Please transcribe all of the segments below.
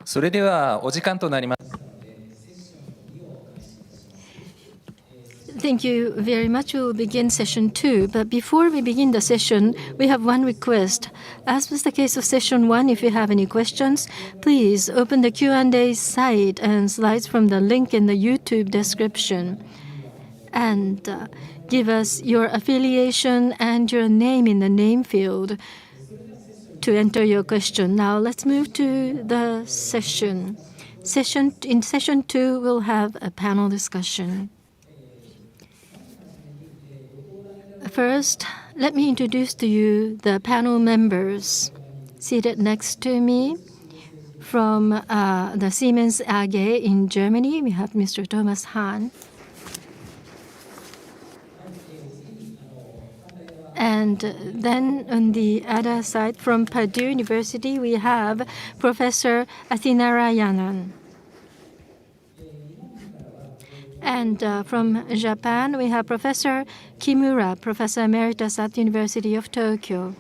それではお時間となります。Thank you very much. We will begin session 2. But before we begin the session, we have one request. As was the case of session 1, if you have any questions, please open the Q&A site and slides from the link in the YouTube description. And give us your affiliation and your name in the name field to enter your question. Now let's move to the session. In session 2, we'll have a panel discussion. First, let me introduce to you the panel members seated next to me. From the Siemens AG in Germany, we have Mr. Thomas Hahn. And then on the other side, from Purdue University, we have Professor Athinarayanan. And from Japan, we have Professor Kimura, Professor Emeritus at the University of Tokyo.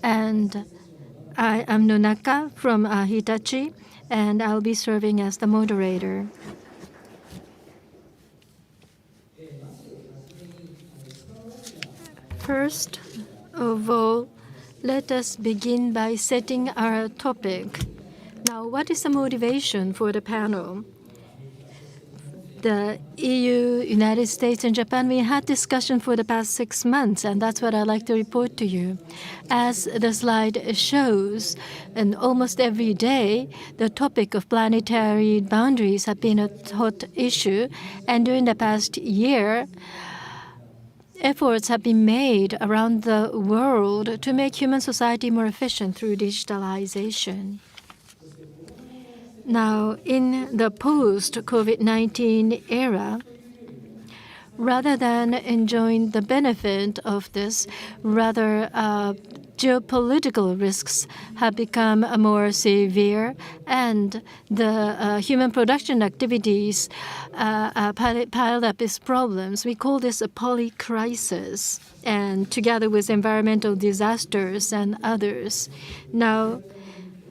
And I am Nonaka from Hitachi, and I'll be serving as the moderator. First of all, let us begin by setting our topic. Now, what is the motivation for the panel? The EU, United States, and Japan, we had discussion for the past 6 months, and that's what I'd like to report to you. As the slide shows, and almost every day, the topic of planetary boundaries have been a hot issue, and during the past year, efforts have been made around the world to make human society more efficient through digitalization. Now, in the post-COVID-19 era, rather than enjoying the benefit of this, rather geopolitical risks have become more severe, and the human production activities piled up as problems. We call this a polycrisis, and together with environmental disasters and others. Now,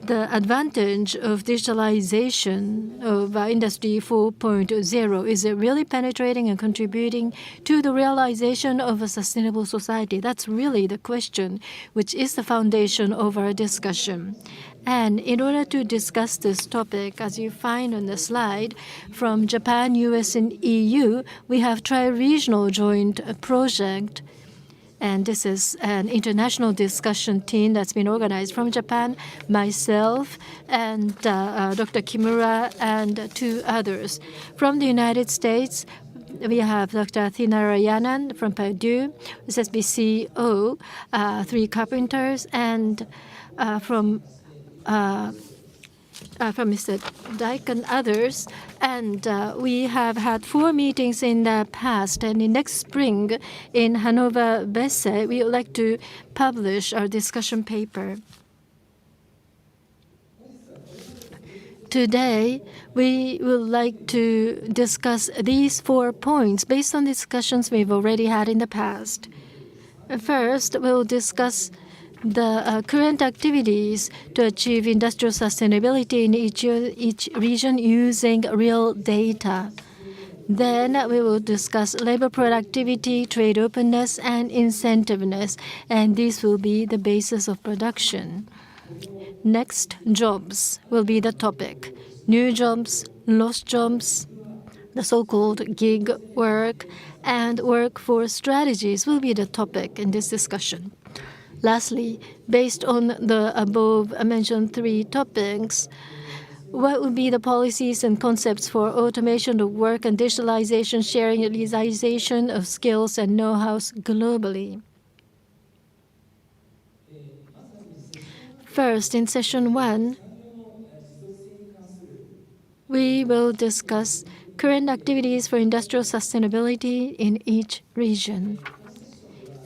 the advantage of digitalization of Industry 4.0 is it really penetrating and contributing to the realization of a sustainable society? That's really the question, which is the foundation of our discussion. And in order to discuss this topic, as you find on the slide, from Japan, US, and EU, we have tri-regional joint project. And this is an international discussion team that's been organized from Japan, myself, and Dr. Kimura, and 2 others. From the United States, we have Dr. Athinarayanan from Purdue, SSBCO, 3 carpenters, and from Mr. Dyke and others. And we have had 4 meetings in the past. And in next spring in Hanover, Besse, we would like to publish our discussion paper. Today, we would like to discuss these 4 points based on discussions we've already had in the past. First, we'll discuss the current activities to achieve industrial sustainability in each region using real data. Then we will discuss labor productivity, trade openness, and incentiveness, and these will be the basis of production. Next, jobs will be the topic. New jobs, lost jobs, the so-called gig work, and workforce strategies will be the topic in this discussion. Lastly, based on the above-mentioned 3 topics, what would be the policies and concepts for automation of work and digitalization, sharing, utilization of skills and know-hows globally? First, in session 1, we will discuss current activities for industrial sustainability in each region.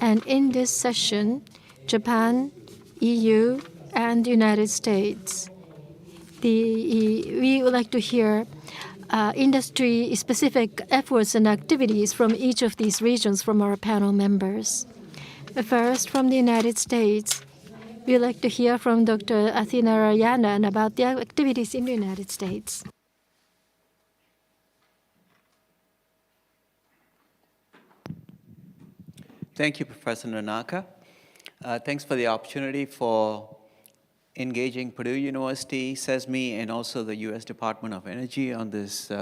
And in this session, Japan, EU, and the United States. We would like to hear industry-specific efforts and activities from each of these regions from our panel members. First, from the United States, we'd like to hear from Dr. Athinarayanan about the activities in the United States. Thank you, Professor Nonaka. Thanks for the opportunity for engaging Purdue University, SESME, and also the U.S. Department of Energy on this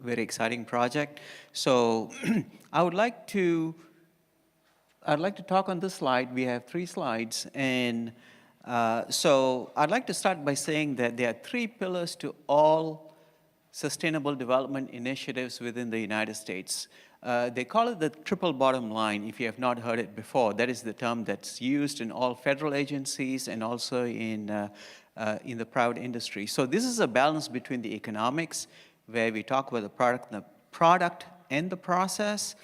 very exciting project. So I'd like to talk on this slide. We have 3 slides, and so I'd like to start by saying that there are 3 pillars to all sustainable development initiatives within the United States. They call it the triple bottom line, if you have not heard it before. That is the term that's used in all federal agencies and also in the private industry. So this is a balance between the economics, where we talk about the product and the process,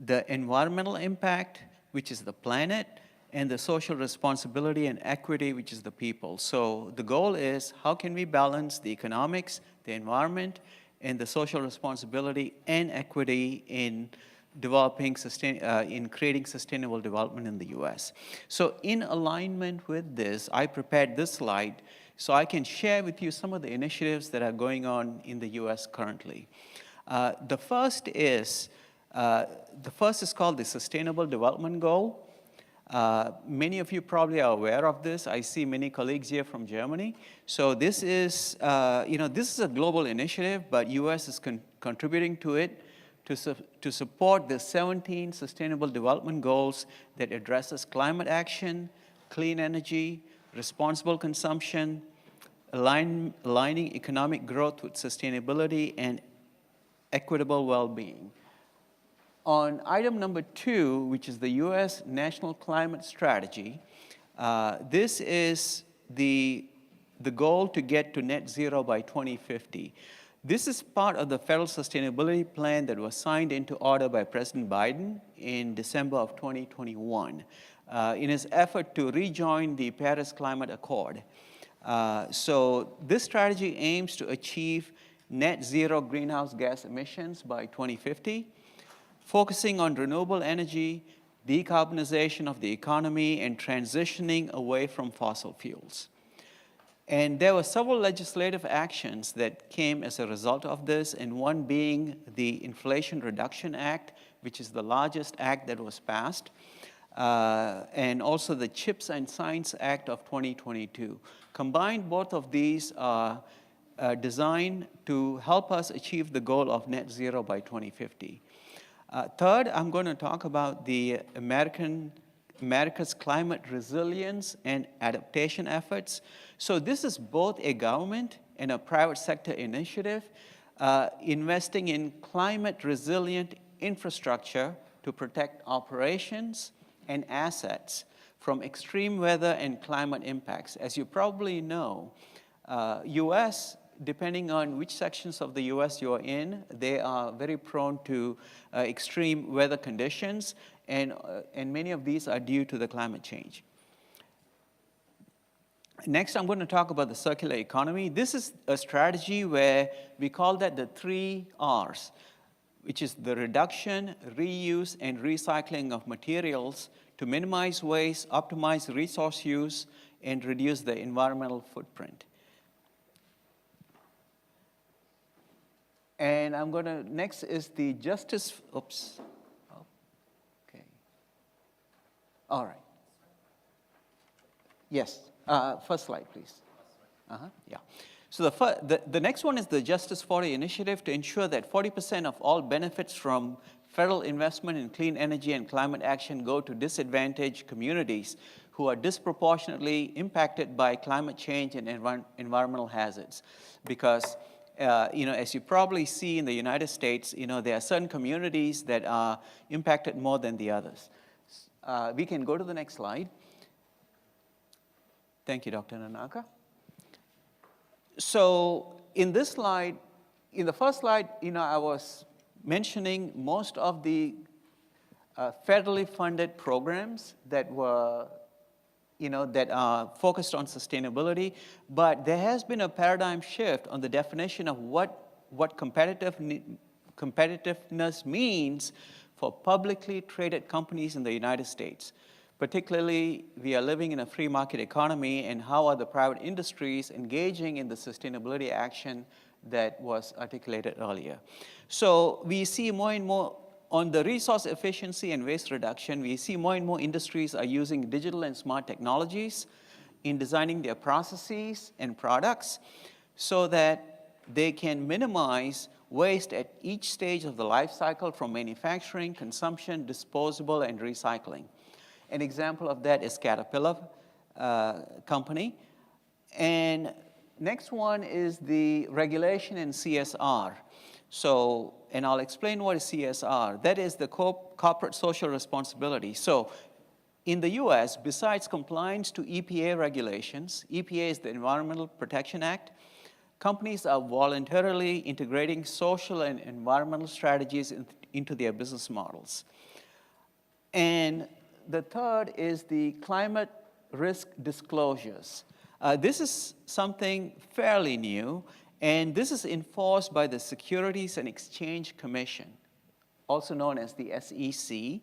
the environmental impact, which is the planet, and the social responsibility and equity, which is the people. So the goal is, how can we balance the economics, the environment, and the social responsibility and equity in developing, in creating sustainable development in the US. So in alignment with this, I prepared this slide so I can share with you some of the initiatives that are going on in the US currently. The first is called the Sustainable Development Goal. Many of you probably are aware of this. I see many colleagues here from Germany. So this is, this is a global initiative, but US is contributing to it to support the 17 Sustainable Development Goals that addresses climate action, clean energy, responsible consumption, aligning economic growth with sustainability, and equitable well-being. On item number 2, which is the U.S. National Climate Strategy, this is the goal to get to net zero by 2050. This is part of the federal sustainability plan that was signed into order by President Biden in December of 2021 in his effort to rejoin the Paris Climate Accord. So this strategy aims to achieve net zero greenhouse gas emissions by 2050, focusing on renewable energy, decarbonization of the economy, and transitioning away from fossil fuels. And there were several legislative actions that came as a result of this, and one being the Inflation Reduction Act, which is the largest act that was passed, and also the CHIPS and Science Act of 2022. Combined, both of these are designed to help us achieve the goal of net zero by 2050. Third, I'm going to talk about the America's climate resilience and adaptation efforts. So this is both a government and a private sector initiative investing in climate resilient infrastructure to protect operations and assets from extreme weather and climate impacts. As you probably know, US, depending on which sections of the US you're in, they are very prone to extreme weather conditions, and many of these are due to the climate change. Next, I'm going to talk about the circular economy. This is a strategy where we call that the 3 R's, which is the reduction, reuse, and recycling of materials to minimize waste, optimize resource use, and reduce the environmental footprint. And I'm going to, next is the justice, oops, okay. All right. Yes, first slide, please. Yeah. So the next one is the Justice 40 initiative to ensure that 40% of all benefits from federal investment in clean energy and climate action go to disadvantaged communities who are disproportionately impacted by climate change and environmental hazards. Because as you probably see in the United States, there are certain communities that are impacted more than the others. We can go to the next slide. Thank you, Dr. Nonaka. So in this slide, in the first slide, I was mentioning most of the federally funded programs that were that are focused on sustainability, but there has been a paradigm shift on the definition of what competitiveness means for publicly traded companies in the United States. Particularly, we are living in a free market economy, and how are the private industries engaging in the sustainability action that was articulated earlier. So we see more and more on the resource efficiency and waste reduction, we see more and more industries are using digital and smart technologies in designing their processes and products so that they can minimize waste at each stage of the life cycle from manufacturing, consumption, disposable, and recycling. An example of that is Caterpillar company. And next one is the regulation in CSR. So, and I'll explain what is CSR. That is the corporate social responsibility. So, in the US, besides compliance to EPA regulations, EPA is the Environmental Protection Act, companies are voluntarily integrating social and environmental strategies into their business models. And the third is the climate risk disclosures. This is something fairly new, and this is enforced by the Securities and Exchange Commission, also known as the SEC,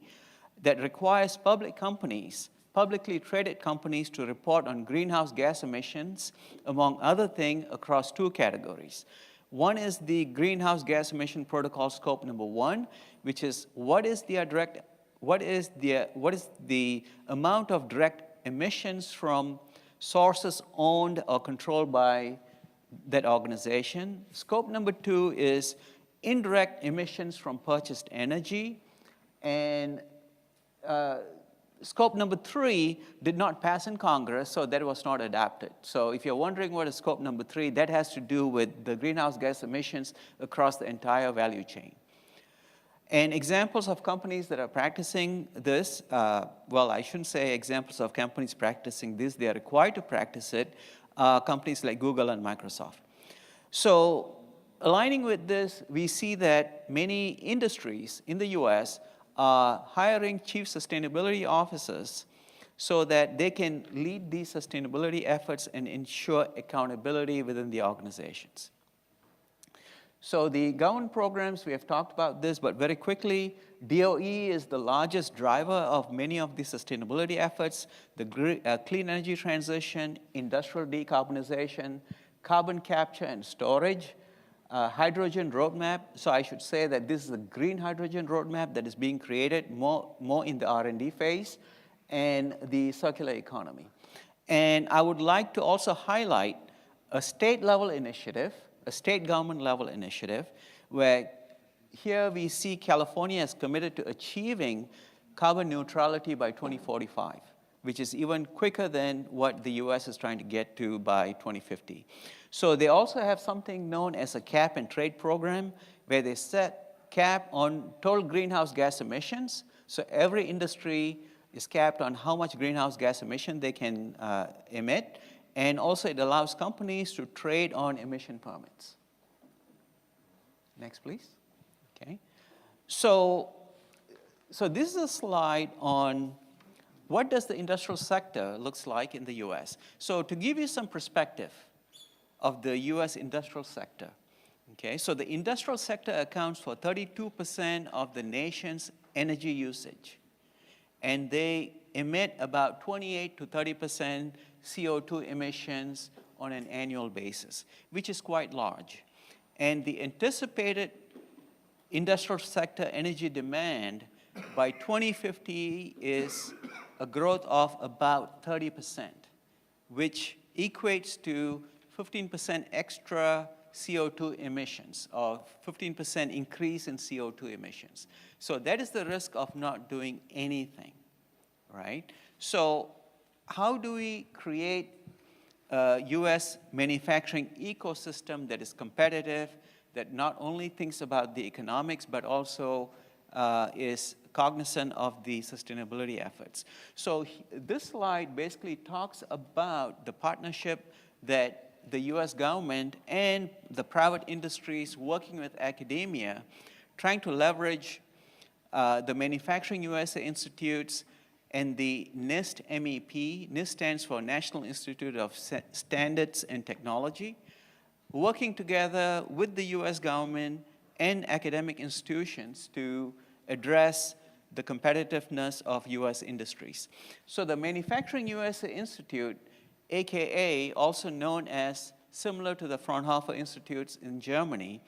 that requires publicly traded companies to report on greenhouse gas emissions, among other things, across two categories. One is the greenhouse gas emission protocol scope number 1, which is what is the amount of direct emissions from sources owned or controlled by that organization. Scope number 2 is indirect emissions from purchased energy. And scope number 3 did not pass in Congress, so that was not adopted. So if you're wondering what is scope number 3, that has to do with the greenhouse gas emissions across the entire value chain. And examples of companies that are practicing this, well, I shouldn't say examples of companies practicing this, they are required to practice it, companies like Google and Microsoft. So aligning with this, we see that many industries in the US are hiring chief sustainability officers so that they can lead these sustainability efforts and ensure accountability within the organizations. So the government programs, we have talked about this, but very quickly, DOE is the largest driver of many of the sustainability efforts, the clean energy transition, industrial decarbonization, carbon capture and storage, hydrogen roadmap. So I should say that this is a green hydrogen roadmap that is being created more in the R&D phase, and the circular economy. And I would like to also highlight a state-level initiative, a state government level initiative, where here we see California is committed to achieving carbon neutrality by 2045, which is even quicker than what the US is trying to get to by 2050. So they also have something known as a cap and trade program, where they set cap on total greenhouse gas emissions. So every industry is capped on how much greenhouse gas emission they can emit. And also it allows companies to trade on emission permits. Next, please. Okay. So this is a slide on what does the industrial sector looks like in the US. So to give you some perspective of the US industrial sector, okay, so the industrial sector accounts for 32% of the nation's energy usage. And they emit about 28 to 30% CO2 emissions on an annual basis, which is quite large. And the anticipated industrial sector energy demand by 2050 is a growth of about 30%, which equates to 15% extra CO2 emissions, or 15% increase in CO2 emissions. So that is the risk of not doing anything, right? So how do we create a US manufacturing ecosystem that is competitive, that not only thinks about the economics, but also is cognizant of the sustainability efforts? So this slide basically talks about the partnership that the US government and the private industries working with academia, trying to leverage the Manufacturing USA Institutes and the NIST MEP. NIST stands for National Institute of Standards and Technology, working together with the US government and academic institutions to address the competitiveness of US industries. So the Manufacturing USA Institute, AKA, also known as similar to the Fraunhofer Institutes in Germany,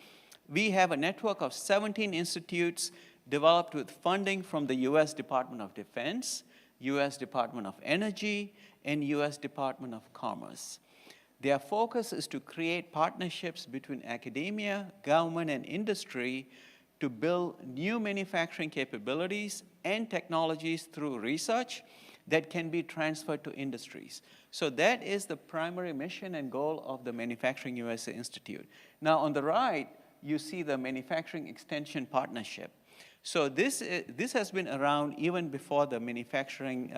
we have a network of 17 institutes developed with funding from the US Department of Defense, US Department of Energy, and US Department of Commerce. Their focus is to create partnerships between academia, government, and industry to build new manufacturing capabilities and technologies through research that can be transferred to industries. So that is the primary mission and goal of the Manufacturing USA Institute. Now on the right, you see the Manufacturing Extension Partnership. So this has been around even before the Manufacturing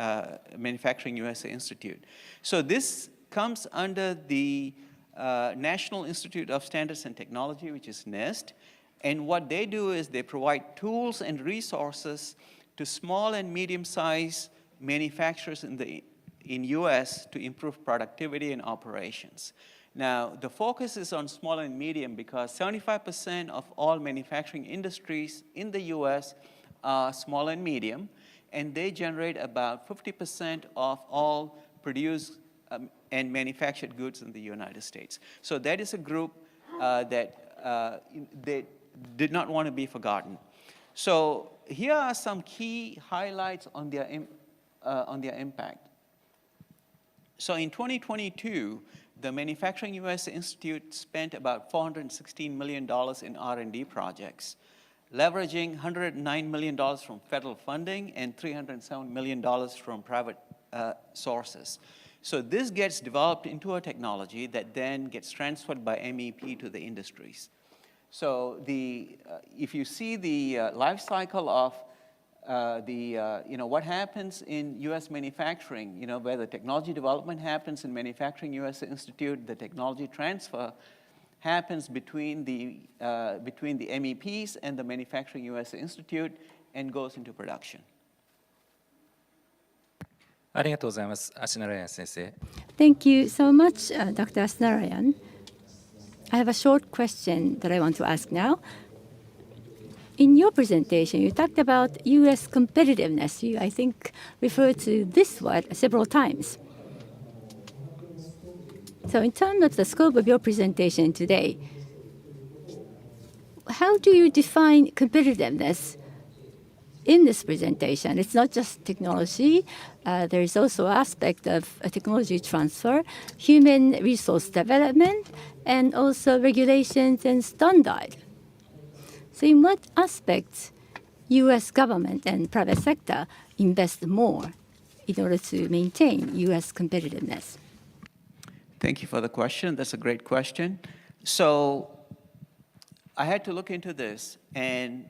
USA Institute. So this comes under the National Institute of Standards and Technology, which is NIST. And what they do is they provide tools and resources to small and medium-sized manufacturers in US to improve productivity and operations. Now, the focus is on small and medium because 75% of all manufacturing industries in the US are small and medium, and they generate about 50% of all produced and manufactured goods in the United States. So that is a group that they did not want to be forgotten. So here are some key highlights on their impact. So in 2022, the Manufacturing USA Institute spent about $416 million in R&D projects, leveraging $109 million from federal funding and $307 million from private sources. So this gets developed into a technology that then gets transferred by MEP to the industries. So if you see the life cycle of what happens in US manufacturing, where the technology development happens in Manufacturing USA Institute, the technology transfer happens between the MEPs and the Manufacturing USA Institute and goes into production. ありがとうございます。Athinarayanan 先生。Thank you so much, Dr. Athinarayanan. I have a short question that I want to ask now. In your presentation, you talked about U.S. competitiveness. You, I think, referred to this word several times. So in terms of the scope of your presentation today, how do you define competitiveness in this presentation? It's not just technology. There is also an aspect of a technology transfer, human resource development, and also regulations and standard. So in what aspects U.S. government and private sector invest more in order to maintain U.S. competitiveness? Thank you for the question. That's a great question. So I had to look into this, and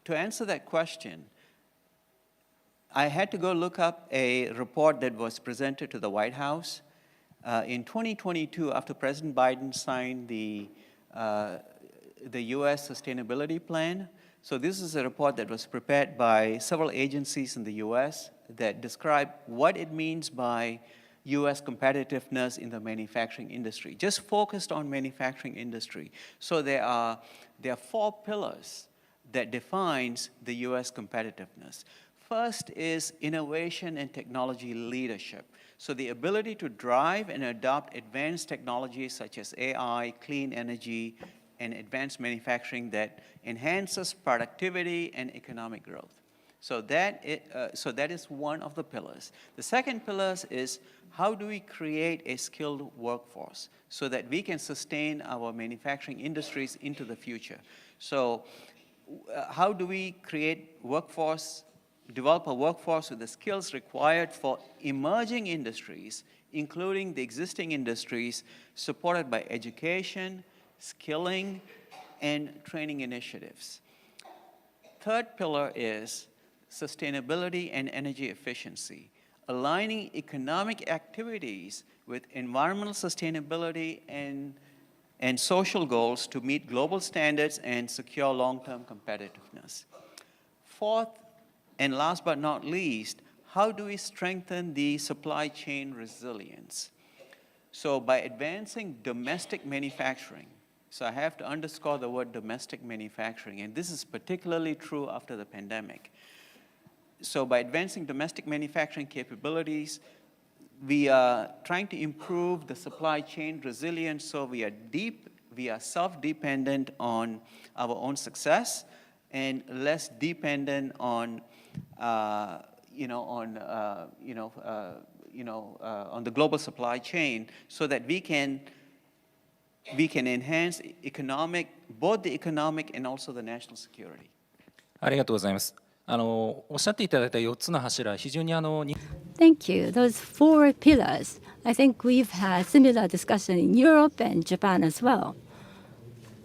to answer that question, I had to go look up a report that was presented to the White House. In 2022, after President Biden signed the U.S. Sustainability Plan. So this is a report that was prepared by several agencies in the U.S. that describe what it means by U.S. competitiveness in the manufacturing industry, just focused on manufacturing industry. So there are 4 pillars that defines the U.S. competitiveness. First is innovation and technology leadership. So the ability to drive and adopt advanced technologies such as AI, clean energy, and advanced manufacturing that enhances productivity and economic growth. So that is one of the pillars. The second pillar is how do we create a skilled workforce so that we can sustain our manufacturing industries into the future. So how do we create develop a workforce with the skills required for emerging industries, including the existing industries, supported by education, skilling, and training initiatives. Third pillar is sustainability and energy efficiency, aligning economic activities with environmental sustainability and social goals to meet global standards and secure long-term competitiveness. Fourth, and last but not least, how do we strengthen the supply chain resilience? So by advancing domestic manufacturing, So I have to underscore the word domestic manufacturing, and this is particularly true after the pandemic. So by advancing domestic manufacturing capabilities, we are trying to improve the supply chain resilience, so we are self-dependent on our own success and less dependent on, on the global supply chain, so that we can enhance both the economic and also the national security. ありがとうございます。おっしゃっていただいた4つの柱、非常にThank you. Those 4 pillars. I think we've had similar discussion in Europe and Japan as well.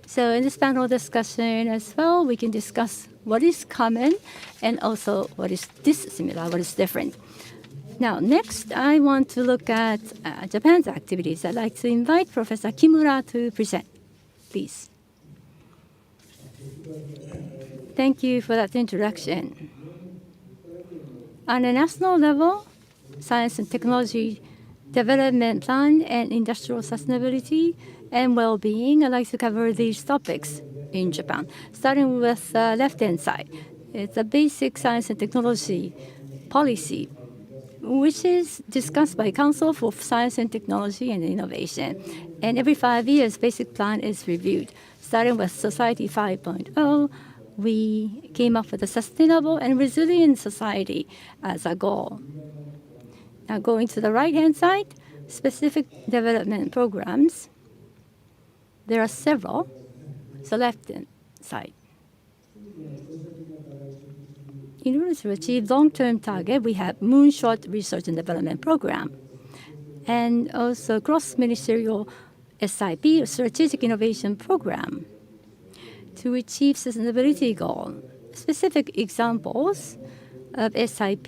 So in this panel discussion as well, we can discuss what is common and also what is dissimilar, what is different. Now, next, I want to look at Japan's activities. I'd like to invite Professor Kimura to present, please. Thank you for that introduction. On a national level, Science and Technology Development Plan and Industrial Sustainability and Well-being, I'd like to cover these topics in Japan. Starting with the left-hand side, it's a basic science and technology policy, which is discussed by Council for Science and Technology and Innovation. And every 5 years, basic plan is reviewed. Starting with Society 5.0, we came up with a sustainable and resilient society as a goal. Now going to the right-hand side, specific development programs. There are several. So left-hand side. In order to achieve long-term target, we have Moonshot Research and Development Program, and also cross-ministerial SIP, Strategic Innovation Program, to achieve sustainability goal. Specific examples of SIP,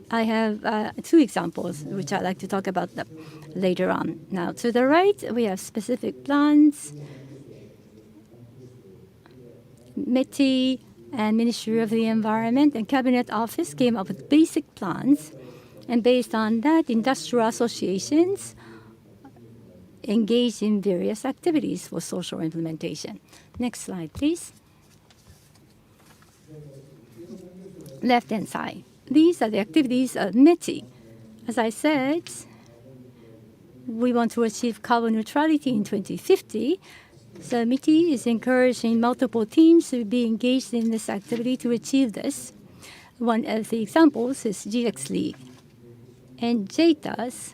I have 2 examples, which I'd like to talk about later on. Now, to the right, we have specific plans. METI and Ministry of the Environment and Cabinet Office came up with basic plans, and based on that, industrial associations engage in various activities for social implementation. Next slide, please. Left-hand side. These are the activities of METI. As I said, we want to achieve carbon neutrality in 2050. So METI is encouraging multiple teams to be engaged in this activity to achieve this. One of the examples is GX League. And JTAS,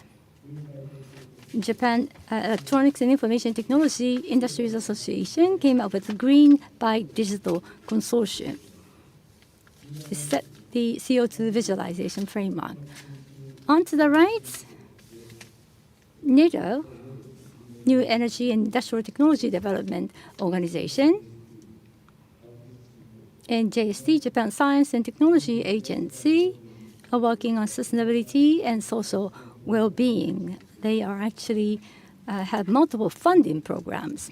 Japan Electronics and Information Technology Industries Association, came up with the Green by Digital Consortium to set the CO2 visualization framework. On to the right, NATO, New Energy and Industrial Technology Development Organization, and JST, Japan Science and Technology Agency, are working on sustainability and social well-being. They are actually have multiple funding programs.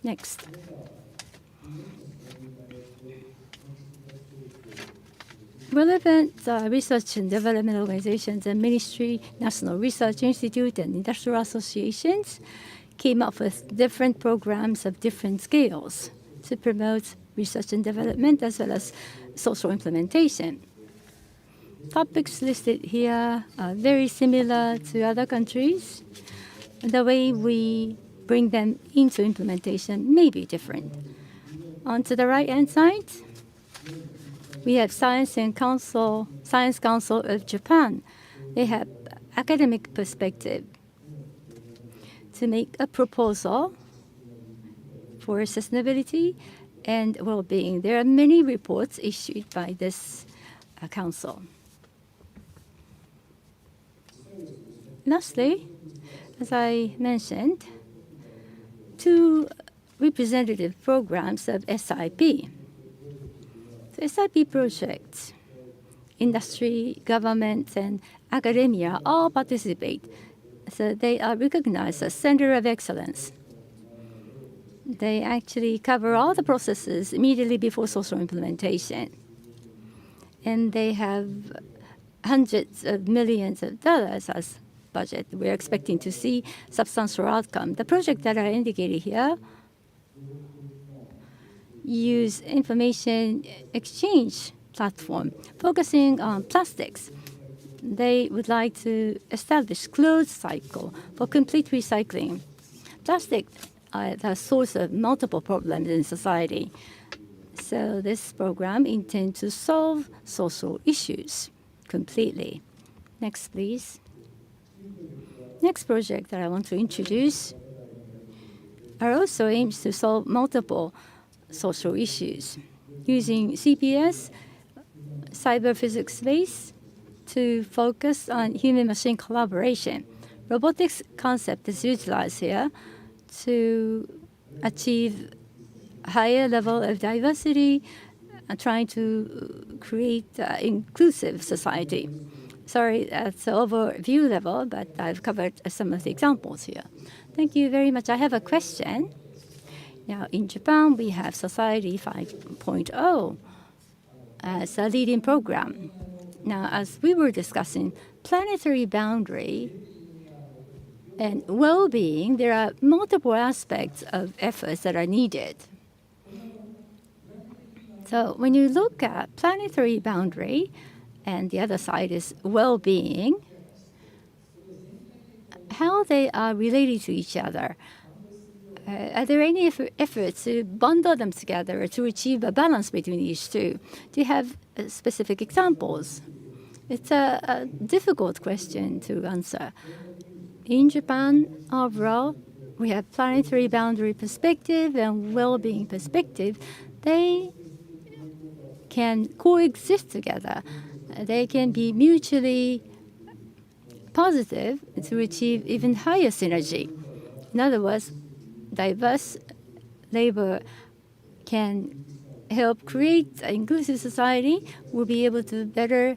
Next. Relevant research and development organizations and Ministry, National Research Institute, and industrial associations came up with different programs of different scales to promote research and development as well as social implementation. Topics listed here are very similar to other countries. The way we bring them into implementation may be different. On to the right-hand side, we have Science Council of Japan. They have academic perspective to make a proposal for sustainability and well-being. There are many reports issued by this council. Lastly, as I mentioned, 2 representative programs of SIP. So SIP projects, industry, government, and academia all participate. So they are recognized as center of excellence. They actually cover all the processes immediately before social implementation. And they have hundreds of millions of dollars as budget. We're expecting to see substantial outcome. The project that are indicated here use information exchange platform focusing on plastics. They would like to establish closed cycle for complete recycling. Plastic are the source of multiple problems in society. So this program intends to solve social issues completely. Next, please. Next project that I want to introduce are also aims to solve multiple social issues using CPS, cyber physics space, to focus on human-machine collaboration. Robotics concept is utilized here to achieve a higher level of diversity and trying to create an inclusive society. Sorry, that's an overview level, but I've covered some of the examples here. Thank you very much. I have a question. Now, in Japan, we have Society 5.0 as a leading program. Now, as we were discussing, planetary boundary and well-being, there are multiple aspects of efforts that are needed. So when you look at planetary boundary, and the other side is well-being, how they are related to each other. Are there any efforts to bundle them together to achieve a balance between these two? Do you have specific examples? It's a difficult question to answer. In Japan, overall, we have planetary boundary perspective and well-being perspective. They can coexist together. They can be mutually positive to achieve even higher synergy. In other words, diverse labor can help create an inclusive society. We'll be able to better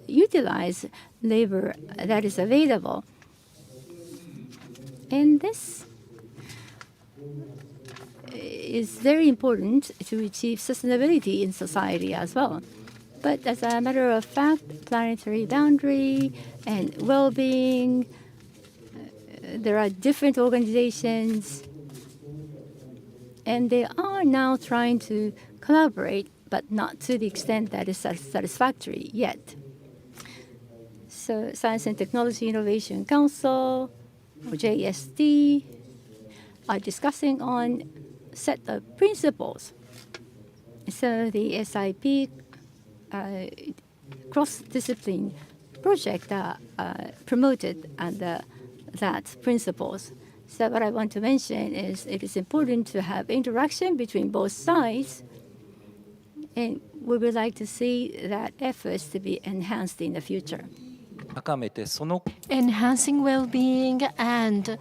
utilize labor that is available. And this is very important to achieve sustainability in society as well. But as a matter of fact, planetary boundary and well-being, there are different organizations, and they are now trying to collaborate, but not to the extent that is satisfactory yet. So Science and Technology Innovation Council, or JST, are discussing on set of principles. So the SIP cross-discipline project promoted under that principles. So what I want to mention is it is important to have interaction between both sides, and we would like to see that efforts to be enhanced in the future. Enhancing well-being and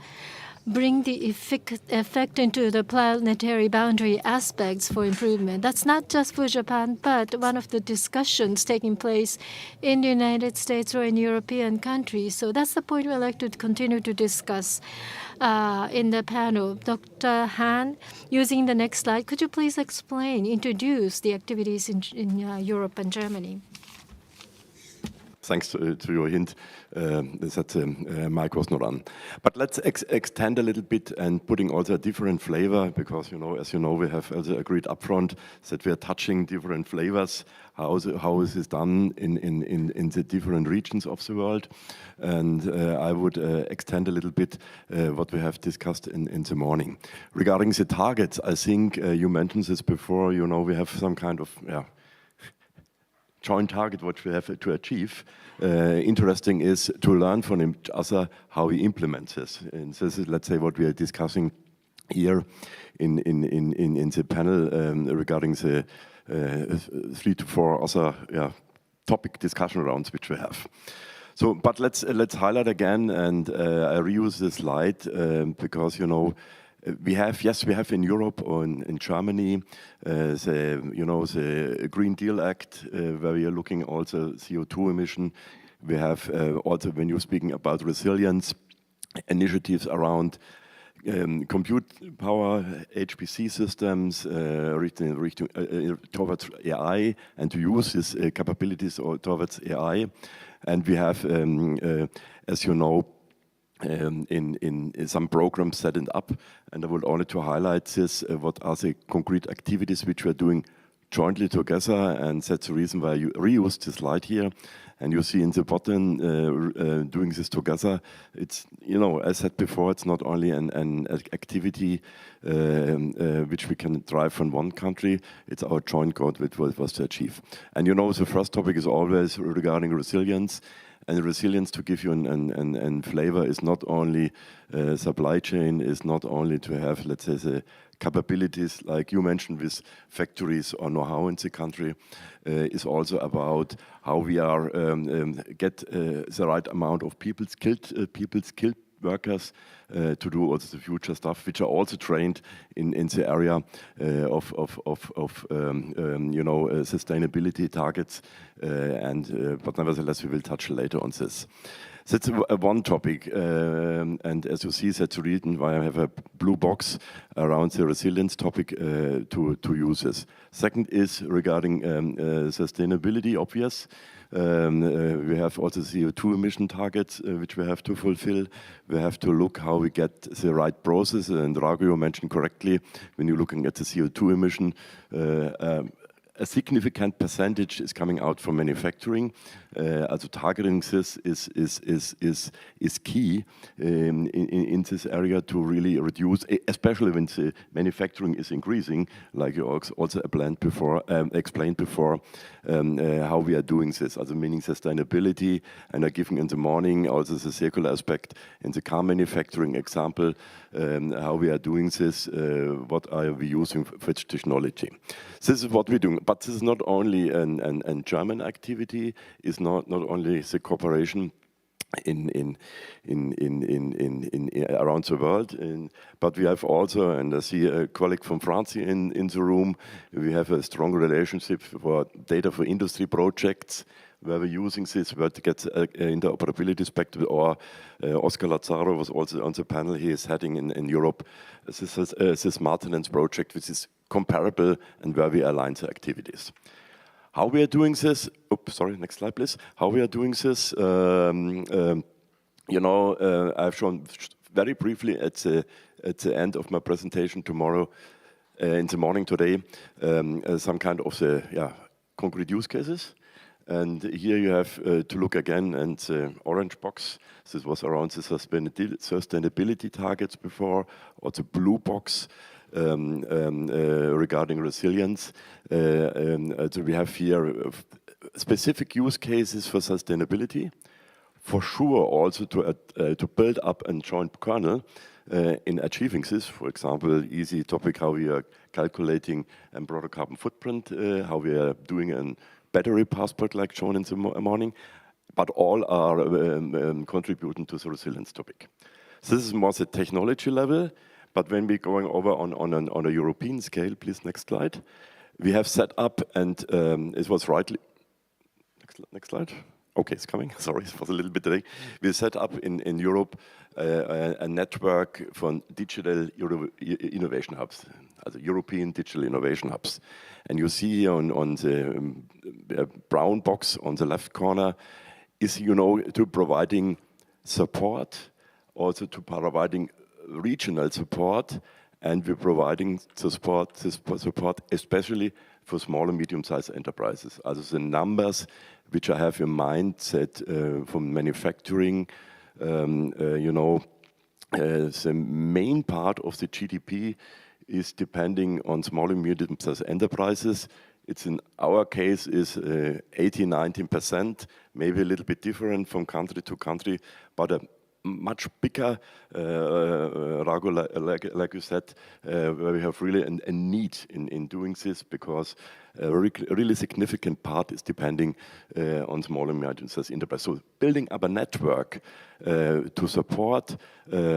bring the effect into the planetary boundary aspects for improvement. That's not just for Japan, but one of the discussions taking place in the United States or in European countries. So that's the point we'd like to continue to discuss in the panel. Dr. Hahn, using the next slide, could you please introduce the activities in Europe and Germany? Thanks to your hint that the mic was not on. But let's extend a little bit and putting also a different flavor, because as you know, we have also agreed upfront that we are touching different flavors. How is this done in the different regions of the world? And I would extend a little bit what we have discussed in the morning. Regarding the targets, I think you mentioned this before, we have some kind of joint target what we have to achieve. Interesting is to learn from each other how we implement this. And this is, let's say, what we are discussing here in the panel regarding the 3 to 4 other topic discussion rounds which we have. So, but let's highlight again, and I reuse this slide because we have in Europe or in Germany the Green Deal Act, where we are looking also CO2 emission. We have also, when you're speaking about resilience, initiatives around compute power, HPC systems, towards AI, and to use these capabilities towards AI. And we have, as you know, in some programs set it up, and I would only to highlight this, what are the concrete activities which we are doing jointly together, and that's the reason why you reused this slide here. And you see in the bottom, doing this together, it's, you know, as said before, it's not only an activity which we can drive from one country, it's our joint goal which was to achieve. And you know, the first topic is always regarding resilience. And resilience, to give you an flavor, is not only supply chain, is not only to have, let's say, the capabilities like you mentioned with factories or know-how in the country, is also about how we are get the right amount of skilled workers to do also the future stuff, which are also trained in the area of you know, sustainability targets, but nevertheless we will touch later on this. That's one topic, and as you see, that's the reason why I have a blue box around the resilience topic to use this. Second is regarding sustainability, obvious. We have also CO2 emission targets which we have to fulfill. We have to look how we get the right process, and Ragu mentioned correctly, when you're looking at the CO2 emission, a significant percentage is coming out from manufacturing. Also targeting this is key in this area to really reduce, especially when the manufacturing is increasing, like you also explained before, how we are doing this, also meaning sustainability, and are giving in the morning also the circular aspect in the car manufacturing example, how we are doing this, what are we using for which technology. This is what we're doing, but this is not only a German activity, it's not only the cooperation in around the world, but we have also, and I see a colleague from France in the room, we have a strong relationship for data for industry projects, where we're using this, where to get interoperability perspective, or Oscar Lazzaro was also on the panel, he is heading in Europe, this maintenance project, which is comparable and where we align the activities. How we are doing this, next slide please. How we are doing this, you know, I've shown very briefly at the end of my presentation tomorrow, in the morning today, some kind of the concrete use cases. And here you have to look again at the orange box. This was around the sustainability targets before, or the blue box regarding resilience. So we have here specific use cases for sustainability. For sure also to build up a joint kernel in achieving this. For example, easy topic, how we are calculating a broader carbon footprint, how we are doing a battery passport like shown in the morning, but all are contributing to the resilience topic. So this is more the technology level, but when we're going over on a European scale, please next slide, we have set up, and it was rightly, next slide. Okay, it's coming. Sorry, it was a little bit delay. We set up in Europe a network for digital innovation hubs, also European digital innovation hubs. And you see on the brown box on the left corner is, you know, to providing support, also to providing regional support, and we're providing support especially for small and medium-sized enterprises. Also the numbers which I have in mind that from manufacturing, you know, the main part of the GDP is depending on small and medium-sized enterprises. It's in our case is 18-19%, maybe a little bit different from country to country, but a much bigger, Ragu, like you said, where we have really a need in doing this, because a really significant part is depending on small and medium-sized enterprises. So building up a network to support small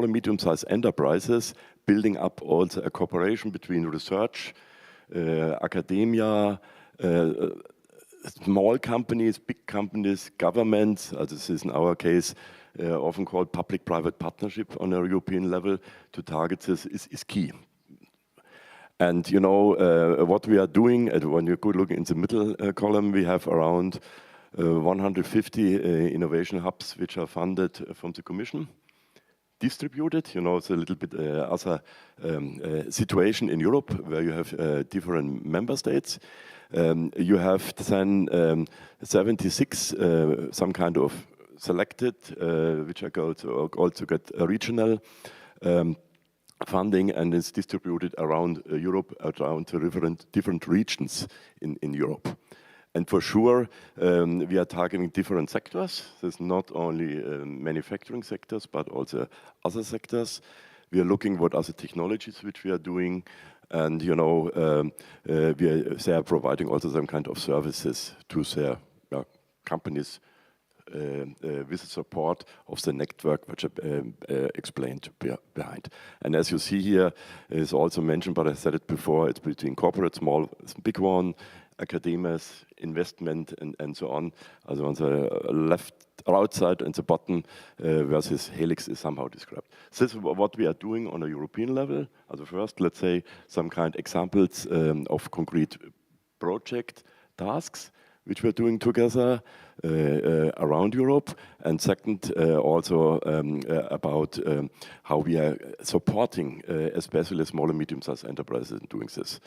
and medium-sized enterprises, building up also a cooperation between research, academia, small companies, big companies, governments, this is in our case often called public-private partnership on a European level, to target this is key. And you know, what we are doing, when you could look in the middle column, we have around 150 innovation hubs which are funded from the Commission, distributed. You know, it's a little bit other situation in Europe where you have different member states. You have then 76 some kind of selected, which are going to also get a regional funding, and it's distributed around Europe, around the different regions in Europe. And for sure, we are targeting different sectors. There's not only manufacturing sectors, but also other sectors. We are looking what other technologies which we are doing, and you know, they are providing also some kind of services to their companies with the support of the network, which I explained behind. And as you see here, it's also mentioned, but I said it before, it's between corporate, small, big one, academies, investment, and so on. Also on the left, right side and the bottom, where this helix is somehow described. This is what we are doing on a European level. Also first, let's say, some kind examples of concrete project tasks which we're doing together around Europe. And second, also about how we are supporting especially small and medium-sized enterprises in doing this.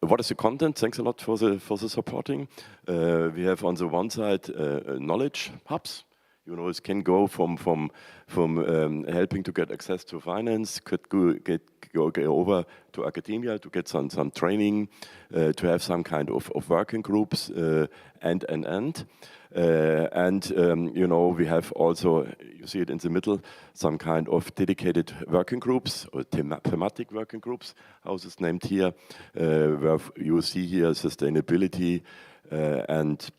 What is the content? Thanks a lot for the supporting. We have on the one side knowledge hubs. You know, it can go from helping to get access to finance, could go over to academia to get some training, to have some kind of working groups, and. You know, we have also, you see it in the middle, some kind of dedicated working groups or thematic working groups, how is this named here, where you see here sustainability and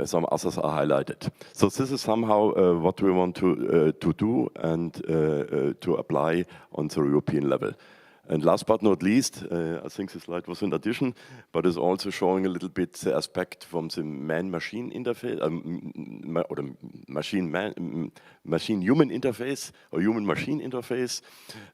some others are highlighted. So this is somehow what we want to do and to apply on the European level. And last but not least, I think the slide was in addition, but it's also showing a little bit the aspect from the man-machine interface, or the machine-human interface, or human-machine interface.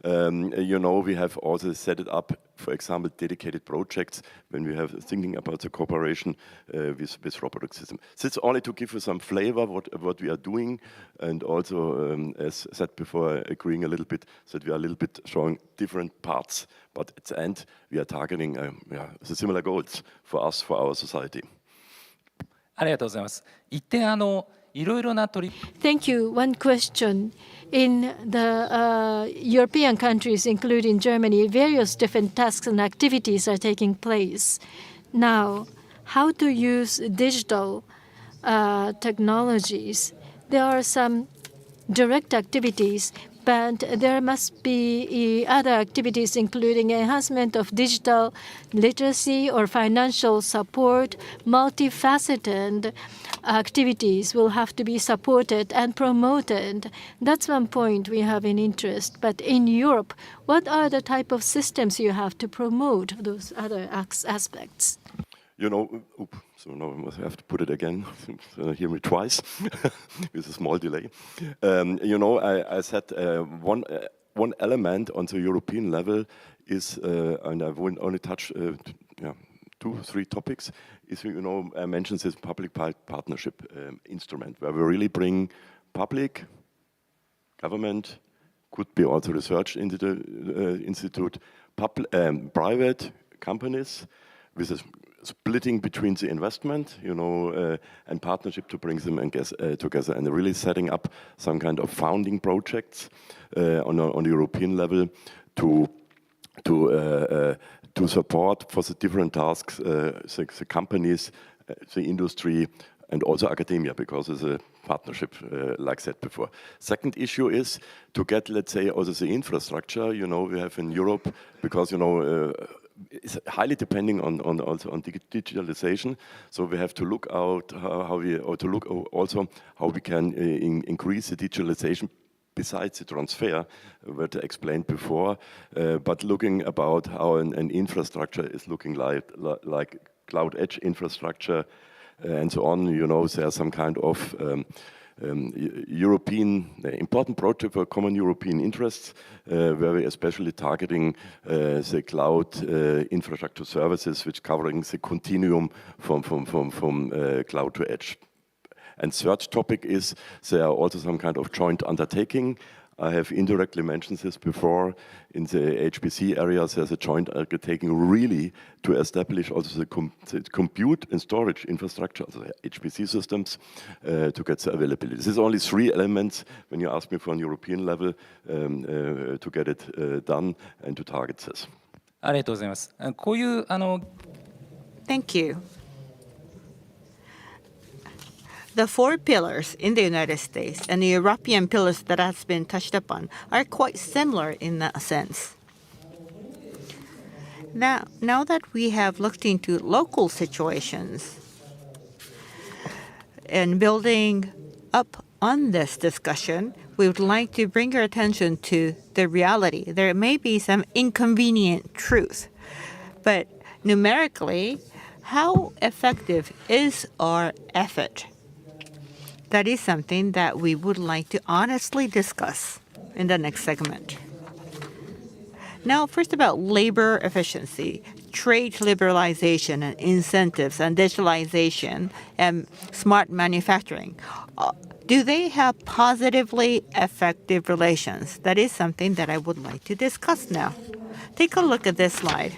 You know, we have also set it up, for example, dedicated projects when we have thinking about the cooperation with robotic system. So it's only to give you some flavor what we are doing, and also, as said before, agreeing a little bit that we are a little bit showing different parts, but at the end we are targeting the similar goals for us, for our society. ありがとうございます。一点いろいろな取り Thank you. One question. In the European countries, including Germany, various different tasks and activities are taking place. Now, how to use digital technologies? There are some direct activities, but there must be other activities, including enhancement of digital literacy or financial support. Multifaceted activities will have to be supported and promoted. That's one point we have in interest. But in Europe, what are the type of systems you have to promote those other aspects? You know, so now I have to put it again, hear me twice, with a small delay. You know, I said one element on the European level is, and I will only touch 2-3 topics, is, you know, I mentioned this public-private partnership instrument, where we really bring public, government, could be also research institute, private companies, with a splitting between the investment, you know, and partnership to bring them together, and really setting up some kind of founding projects on the European level to support for the different tasks the companies, the industry, and also academia, because it's a partnership, like said before. Second issue is to get, let's say, also the infrastructure, you know, we have in Europe, because, you know, it's highly depending on digitalization. So we have to look out how we can increase the digitalization besides the transfer, what I explained before, but looking about how an infrastructure is looking like cloud edge infrastructure and so on. You know, there's some kind of important project for common European interests, where we especially targeting the cloud infrastructure services, which covering the continuum from cloud to edge. And third topic is there are also some kind of joint undertaking. I have indirectly mentioned this before. In the HPC areas, there's a joint undertaking really to establish also the compute and storage infrastructure, also the HPC systems, to get the availability. This is only 3 elements when you ask me for an European level to get it done and to target this. ありがとうございます。こういうThank you. The 4 pillars in the United States and the European pillars that has been touched upon are quite similar in that sense. Now that we have looked into local situations and building up on this discussion, we would like to bring your attention to the reality. There may be some inconvenient truth, but numerically, how effective is our effort? That is something that we would like to honestly discuss in the next segment. Now, first about labor efficiency, trade liberalization and incentives and digitalization and smart manufacturing. Do they have positively effective relations? That is something that I would like to discuss now. Take a look at this slide.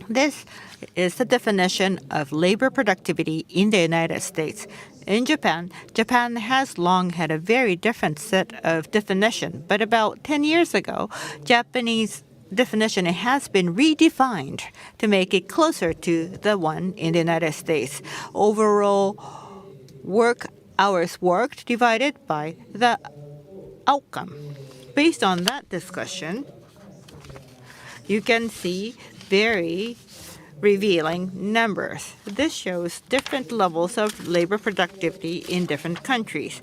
This is the definition of labor productivity in the United States. In Japan has long had a very different set of definition, but about 10 years ago, Japanese definition has been redefined to make it closer to the one in the United States. Overall work hours worked divided by the outcome. Based on that discussion, you can see very revealing numbers. This shows different levels of labor productivity in different countries.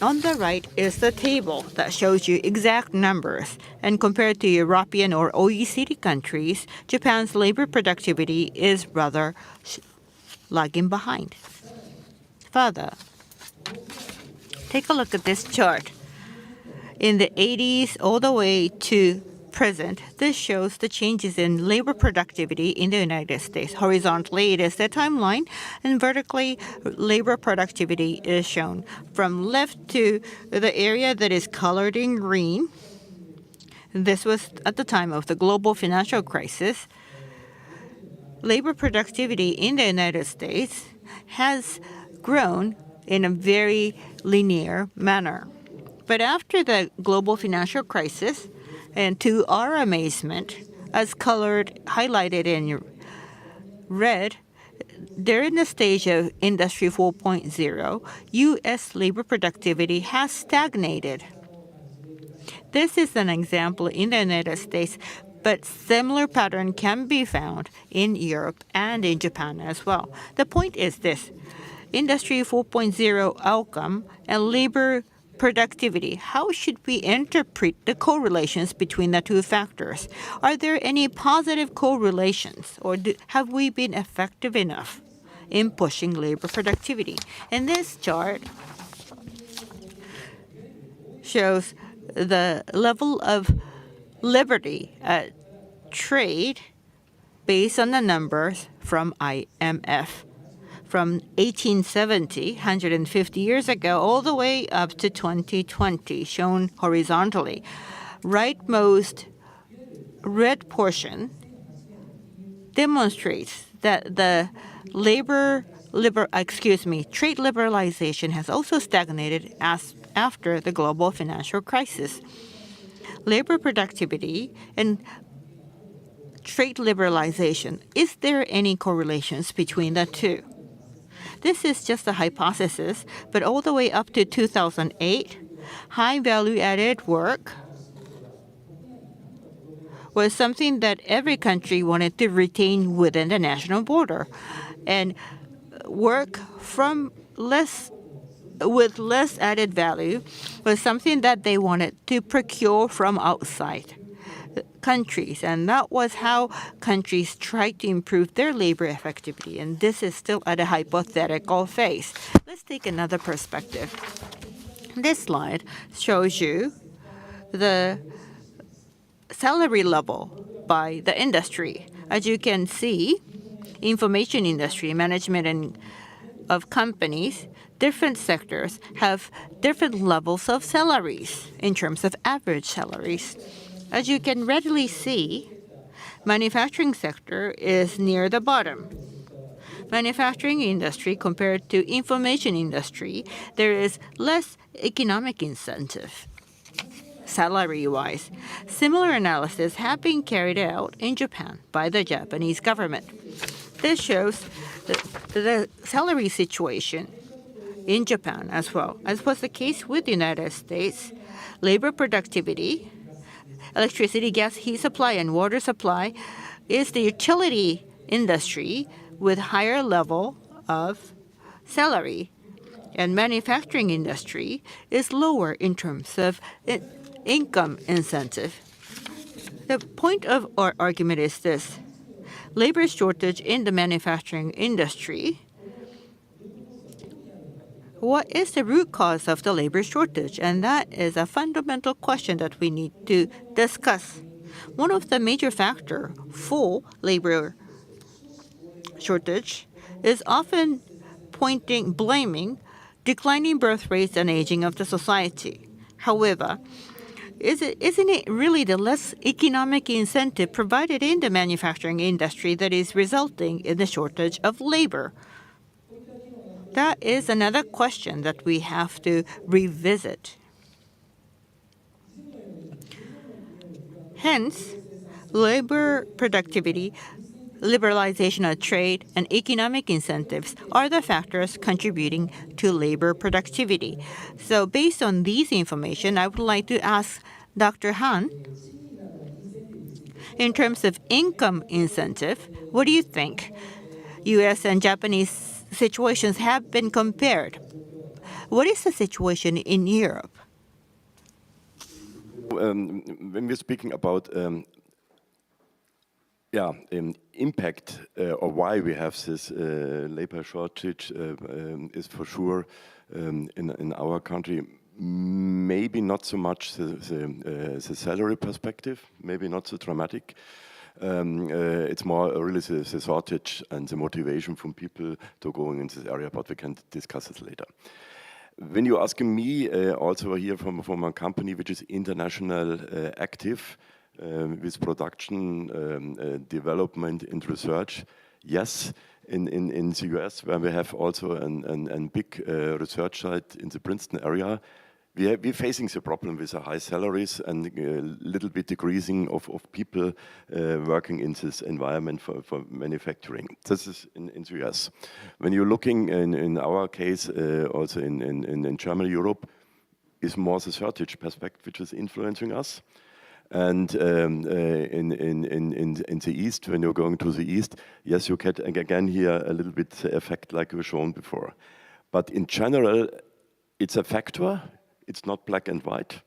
On the right is the table that shows you exact numbers. And compared to European or OECD countries, Japan's labor productivity is rather lagging behind. Further, take a look at this chart. In the 80s all the way to present, this shows the changes in labor productivity in the United States. Horizontally, it is the timeline, and vertically, labor productivity is shown. From left to the area that is colored in green, this was at the time of the global financial crisis. Labor productivity in the United States has grown in a very linear manner. But after the global financial crisis, and to our amazement, as highlighted in red, during the stage of Industry 4.0, U.S. labor productivity has stagnated. This is an example in the United States, but similar pattern can be found in Europe and in Japan as well. The point is this: Industry 4.0 outcome and labor productivity. How should we interpret the correlations between the two factors? Are there any positive correlations, or have we been effective enough in pushing labor productivity? And this chart shows the level of liberty trade based on the numbers from IMF. From 1870, 150 years ago, all the way up to 2020, shown horizontally. Rightmost red portion demonstrates that the trade liberalization has also stagnated after the global financial crisis. Labor productivity and trade liberalization, is there any correlations between the two? This is just a hypothesis, but all the way up to 2008, high value-added work was something that every country wanted to retain within the national border. And work with less added value was something that they wanted to procure from outside. countries, and that was how countries tried to improve their labor effectivity, and this is still at a hypothetical phase. Let's take another perspective. This slide shows you the salary level by the industry. As you can see, information industry, management and of companies, different sectors have different levels of salaries in terms of average salaries. As you can readily see, manufacturing sector is near the bottom. Manufacturing industry compared to information industry, there is less economic incentive salary-wise. Similar analysis have been carried out in Japan by the Japanese government. This shows the salary situation in Japan as well. As was the case with the United States, labor productivity, electricity, gas, heat supply, and water supply is the utility industry with higher level of salary. And manufacturing industry is lower in terms of income incentive. The point of our argument is this. Labor shortage in the manufacturing industry. What is the root cause of the labor shortage? And that is a fundamental question that we need to discuss. One of the major factors for labor shortage is often blaming declining birth rates and aging of the society. However, isn't it really the less economic incentive provided in the manufacturing industry that is resulting in the shortage of labor? That is another question that we have to revisit. Hence, labor productivity, liberalization of trade, and economic incentives are the factors contributing to labor productivity. So based on these information, I would like to ask Dr. Hahn, in terms of income incentive, what do you think? U.S. and Japanese situations have been compared. What is the situation in Europe? When we're speaking about impact or why we have this labor shortage is for sure in our country maybe not so much the salary perspective, maybe not so dramatic. It's more really the shortage and the motivation from people to going in this area, but we can discuss it later. When you're asking me, also here from a company which is international active, with production, development and research, yes, in the US, where we have also a big research site in the Princeton area, we're facing the problem with the high salaries and a little bit decreasing of people working in this environment for manufacturing. This is in the US. When you're looking in our case, also in Germany, Europe, is more the shortage perspective which is influencing us. And in the East, when you're going to the East, yes, you get again here a little bit the effect like we've shown before. But in general, it's a factor. It's not black and white.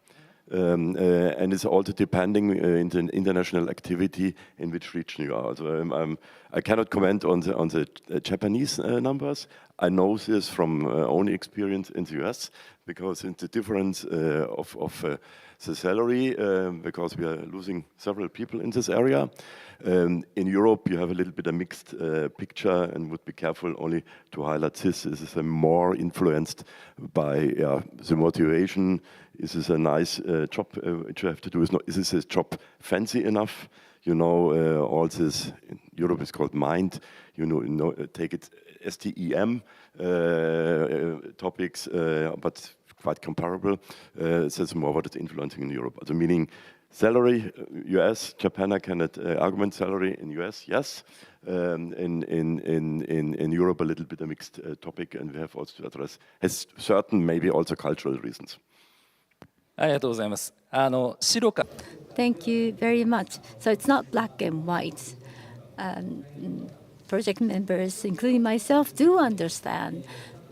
And it's also depending in the international activity in which region you are. So I cannot comment on the Japanese numbers. I know this from own experience in the US, because in the difference of the salary, because we are losing several people in this area. In Europe, you have a little bit of mixed picture, and would be careful only to highlight this. This is more influenced by the motivation. Is this a nice job which you have to do? Is this job fancy enough? You know, all this in Europe is called mind. You know, take it STEM topics, but quite comparable. Says more what it's influencing in Europe. Also meaning salary, US, Japan, I cannot argument salary in US, yes. In Europe, a little bit a mixed topic, and we have also to address has certain maybe also cultural reasons. ありがとうございます。白か Thank you very much. So it's not black and white. Project members, including myself, do understand.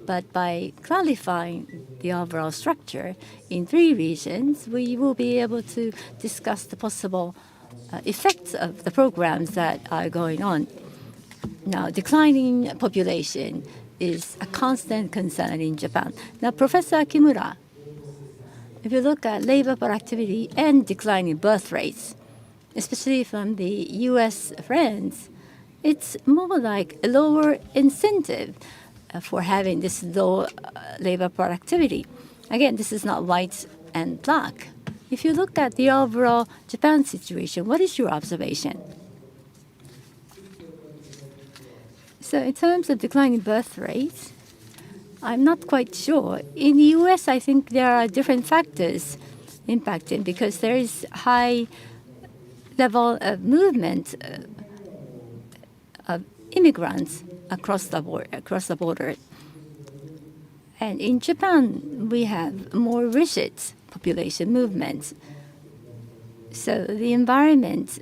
But by clarifying the overall structure in 3 regions, we will be able to discuss the possible effects of the programs that are going on. Now, declining population is a constant concern in Japan. Now, Professor Kimura, if you look at labor productivity and declining birth rates, especially from the U.S. friends, it's more like a lower incentive for having this low labor productivity. Again, this is not white and black. If you look at the overall Japan situation, what is your observation? So in terms of declining birth rates, I'm not quite sure. In the U.S., I think there are different factors impacting because there is high level of movement of immigrants across the border. And in Japan, we have more rigid population movements. So the environment,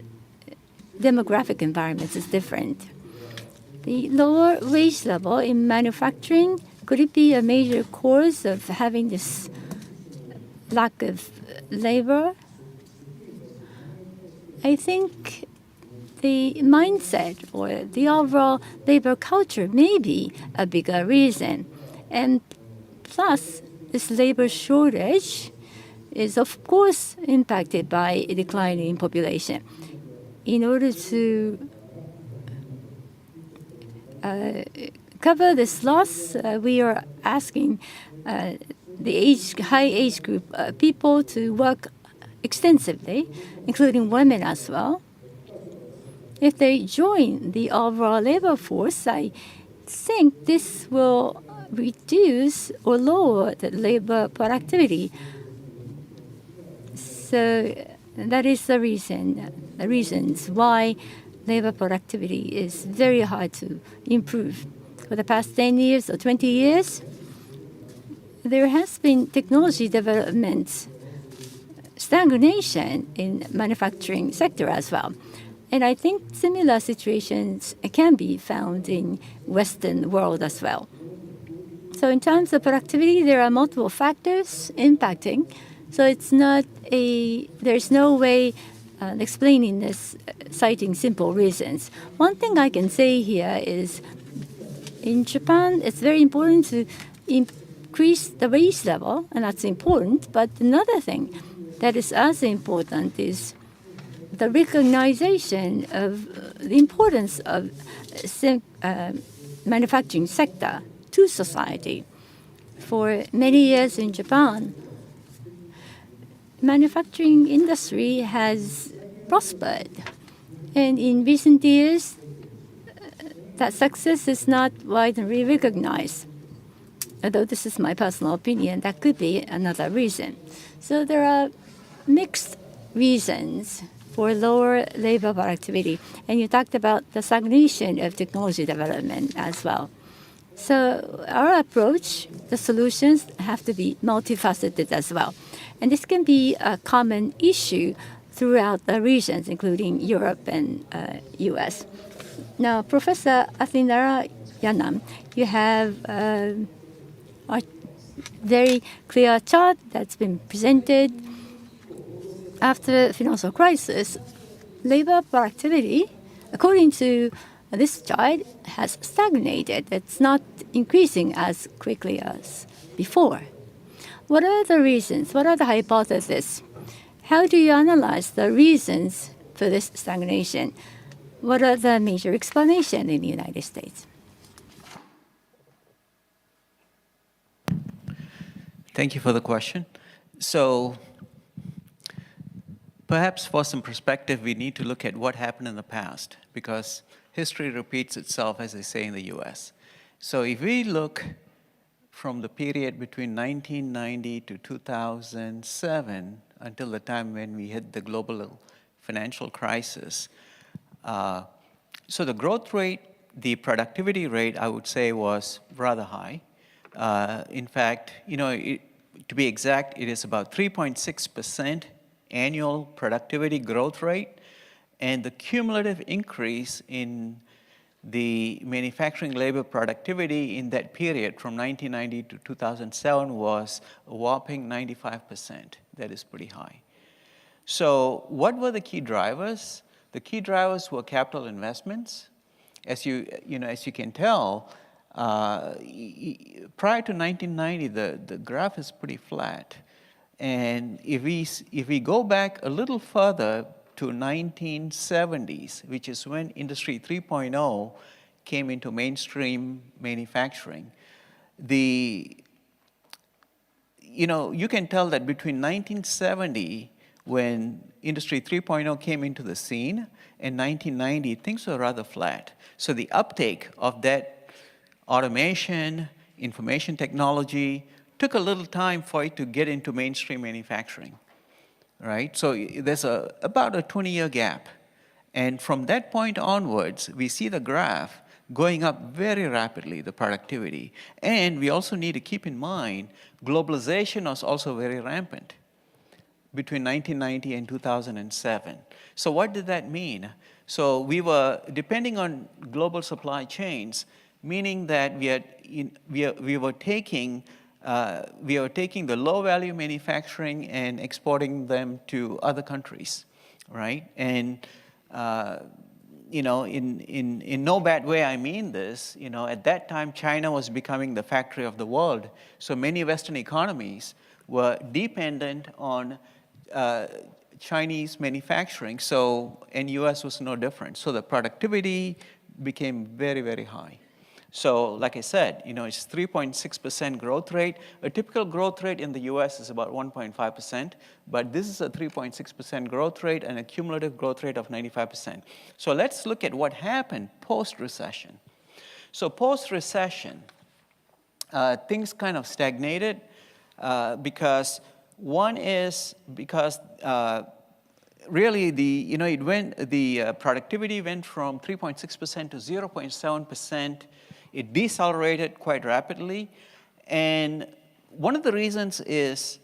demographic environment is different. The lower wage level in manufacturing, could it be a major cause of having this lack of labor? I think the mindset or the overall labor culture may be a bigger reason. And plus, this labor shortage is, of course, impacted by a declining population. In order to cover this loss, we are asking the high age group people to work extensively, including women as well. If they join the overall labor force, I think this will reduce or lower the labor productivity. So that is the reasons why labor productivity is very hard to improve. For the past 10 years or 20 years, there has been technology development stagnation in manufacturing sector as well. And I think similar situations can be found in Western world as well. So in terms of productivity, there are multiple factors impacting. So it's not there's no way explaining this, citing simple reasons. One thing I can say here is in Japan, it's very important to increase the wage level, and that's important. But another thing that is as important is the recognition of the importance of manufacturing sector to society. For many years in Japan, manufacturing industry has prospered. And in recent years, that success is not widely recognized. Although this is my personal opinion, that could be another reason. So there are mixed reasons for lower labor productivity. And you talked about the stagnation of technology development as well. So our approach, the solutions have to be multifaceted as well. And this can be a common issue throughout the regions, including Europe and US. Now, Professor Athinarayanan, you have a very clear chart that's been presented. After the financial crisis, labor productivity, according to this chart, has stagnated. It's not increasing as quickly as before. What are the reasons? What are the hypotheses? How do you analyze the reasons for this stagnation? What are the major explanations in the United States? Thank you for the question. So perhaps for some perspective, we need to look at what happened in the past, because history repeats itself, as they say in the US. So if we look from the period between 1990 to 2007, until the time when we hit the global financial crisis, so the growth rate, the productivity rate, I would say, was rather high. In fact, to be exact, it is about 3.6% annual productivity growth rate, and the cumulative increase in the manufacturing labor productivity in that period from 1990 to 2007 was a whopping 95%. That is pretty high. So what were the key drivers? The key drivers were capital investments. As you can tell, prior to 1990, the graph is pretty flat. And if we go back a little further to 1970s, which is when Industry 3.0 came into mainstream manufacturing, you can tell that between 1970, when Industry 3.0 came into the scene, and 1990, things were rather flat. So the uptake of that automation, information technology, took a little time for it to get into mainstream manufacturing, right? So there's about a 20-year gap. And from that point onwards, we see the graph going up very rapidly, the productivity. And we also need to keep in mind, globalization was also very rampant between 1990 and 2007. So what did that mean? So we were depending on global supply chains, meaning that we were taking the low-value manufacturing and exporting them to other countries, right? And in no bad way I mean this. At that time, China was becoming the factory of the world. So many Western economies were dependent on Chinese manufacturing. And U.S. was no different. So the productivity became very, very high. So like I said, it's 3.6% growth rate. A typical growth rate in the US is about 1.5%, but this is a 3.6% growth rate and a cumulative growth rate of 95%. So let's look at what happened post-recession. So post-recession, things kind of stagnated because really the productivity went from 3.6% to 0.7%. It decelerated quite rapidly. And one of the reasons is,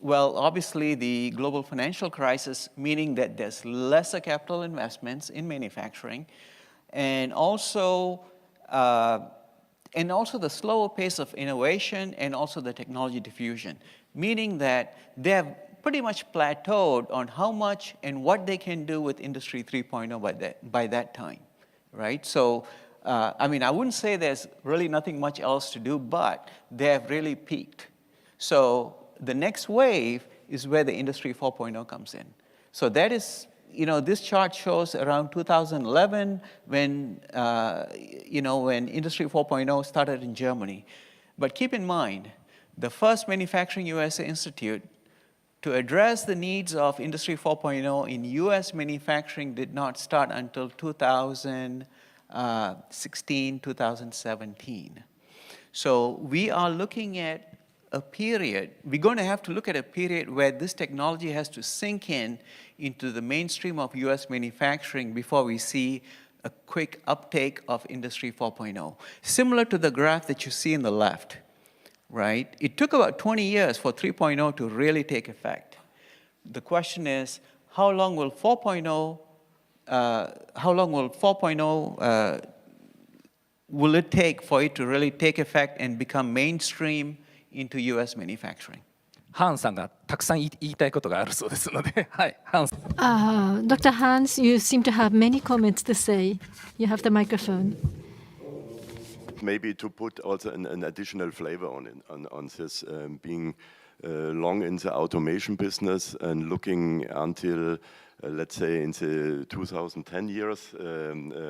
well, obviously the global financial crisis, meaning that there's lesser capital investments in manufacturing, and also the slower pace of innovation and also the technology diffusion, meaning that they have pretty much plateaued on how much and what they can do with Industry 3.0 by that time, right? So, I wouldn't say there's really nothing much else to do, but they have really peaked. So the next wave is where the Industry 4.0 comes in. So that is, this chart shows around 2011 when Industry 4.0 started in Germany. But keep in mind, the first Manufacturing USA Institute to address the needs of Industry 4.0 in US manufacturing did not start until 2016, 2017. So we are looking at a period, we're going to have to look at a period where this technology has to sink into the mainstream of US manufacturing before we see a quick uptake of Industry 4.0. Similar to the graph that you see in the left, right? It took about 20 years for 3.0 to really take effect. The question is, how long will 4.0 will it take for it to really take effect and become mainstream into US manufacturing? ハンさんがたくさん言いたいことがあるそうですので、はい、ハンさん。Dr. Hans, you seem to have many comments to say. You have the microphone. Maybe to put also an additional flavor on this, being long in the automation business and looking until, let's say, in the 2010 years,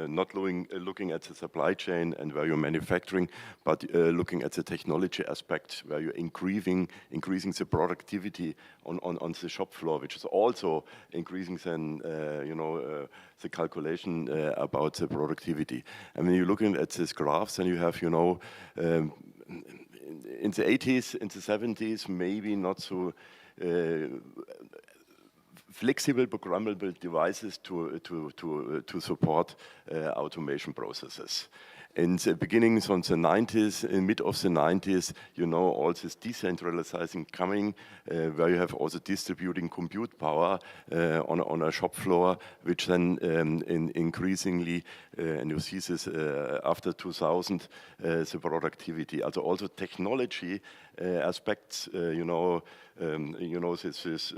not looking at the supply chain and where you're manufacturing, but looking at the technology aspect, where you're increasing the productivity on the shop floor, which is also increasing then, the calculation about the productivity. And when you're looking at these graphs, then you have, in the 80s, in the 70s, maybe not so flexible programmable devices to support automation processes. In the beginnings of the 90s, in mid of the 90s, all this decentralizing coming, where you have also distributing compute power on a shop floor, which then increasingly, and you see this after 2000, the productivity, also technology aspects. This is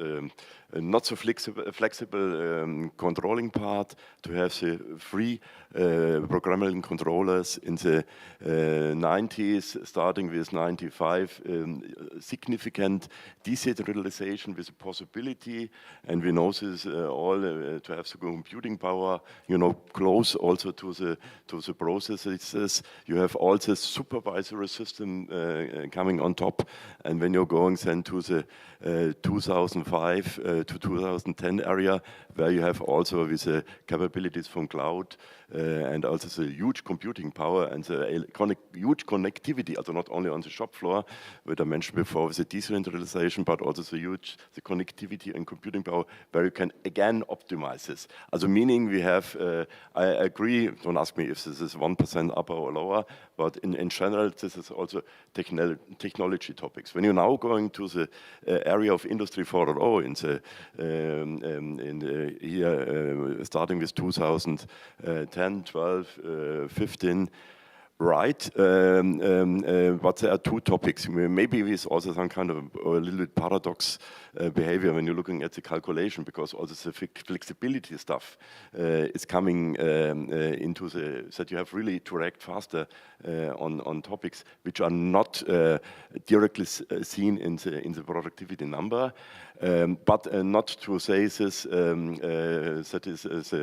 not so flexible controlling part, to have the free programming controllers in the 90s, starting with 95, significant decentralization with a possibility, and we know this all to have the computing power, close also to the processes. You have all the supervisory system coming on top, and when you're going then to the 2005 to 2010 area, where you have also with the capabilities from cloud and also the huge computing power and the huge connectivity, also not only on the shop floor, what I mentioned before with the decentralization, but also the connectivity and computing power, where you can again optimize this. Also meaning we have, I agree, don't ask me if this is 1% upper or lower, but in general, this is also technology topics. When you're now going to the area of Industry 4.0 here, starting with 2010, 12, 15, right, but there are two topics. Maybe with also some kind of a little bit paradox behavior when you're looking at the calculation, because also the flexibility stuff is coming into that you have really to react faster on topics which are not directly seen in the productivity number. But not to say this, that is,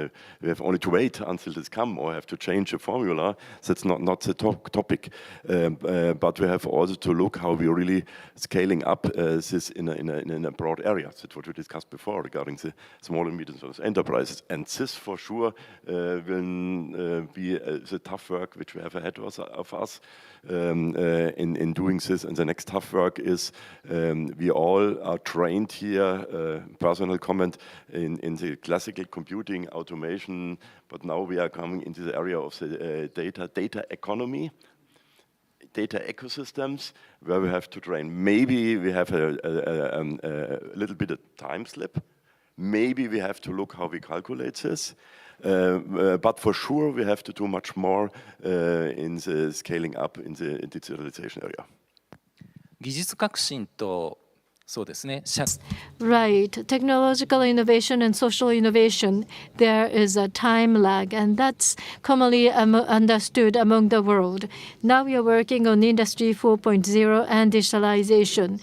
we have only to wait until this come or have to change the formula. That's not the topic. But we have also to look how we're really scaling up this in a broad area. That's what we discussed before regarding the small and medium-sized enterprises. And this for sure will be the tough work which we have ahead of us in doing this. And the next tough work is we all are trained here, personal comment, in the classical computing automation, but now we are coming into the area of the data economy, data ecosystems, where we have to train. Maybe we have a little bit of time slip. Maybe we have to look how we calculate this. But for sure, we have to do much more in the scaling up in the digitalization area. 技術革新とそうですね。 Right. Technological innovation and social innovation, there is a time lag, and that's commonly understood among the world. Now we are working on Industry 4.0 and digitalization.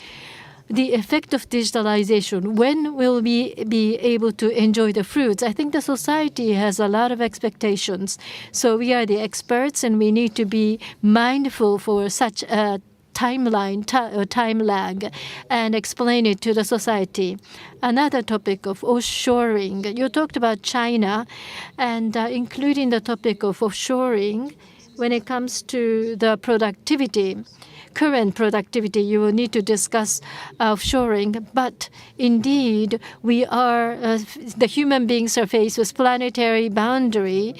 The effect of digitalization, when will we be able to enjoy the fruits? I think the society has a lot of expectations. So we are the experts, and we need to be mindful for such a timeline, time lag, and explain it to the society. Another topic of offshoring. You talked about China, and including the topic of offshoring, when it comes to the productivity, current productivity, you will need to discuss offshoring. But indeed, we are, the human beings are faced with planetary boundary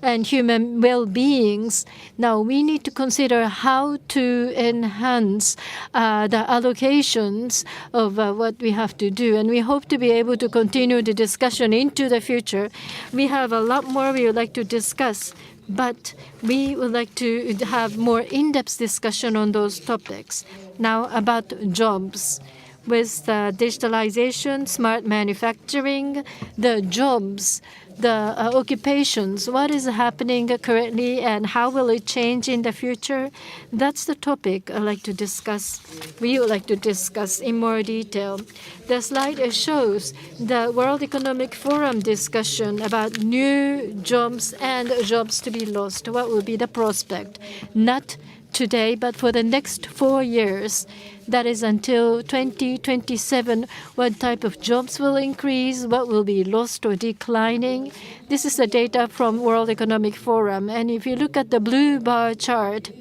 and human well-beings. Now, we need to consider how to enhance the allocations of what we have to do. And we hope to be able to continue the discussion into the future. We have a lot more we would like to discuss, but we would like to have more in-depth discussion on those topics. Now, about jobs. With the digitalization, smart manufacturing, the jobs, the occupations, what is happening currently and how will it change in the future? That's the topic I'd like to discuss. We would like to discuss in more detail. The slide shows the World Economic Forum discussion about new jobs and jobs to be lost. What will be the prospect? Not today, but for the next 4 years. That is until 2027, what type of jobs will increase, what will be lost or declining. This is the data from World Economic Forum. And if you look at the blue bar chart,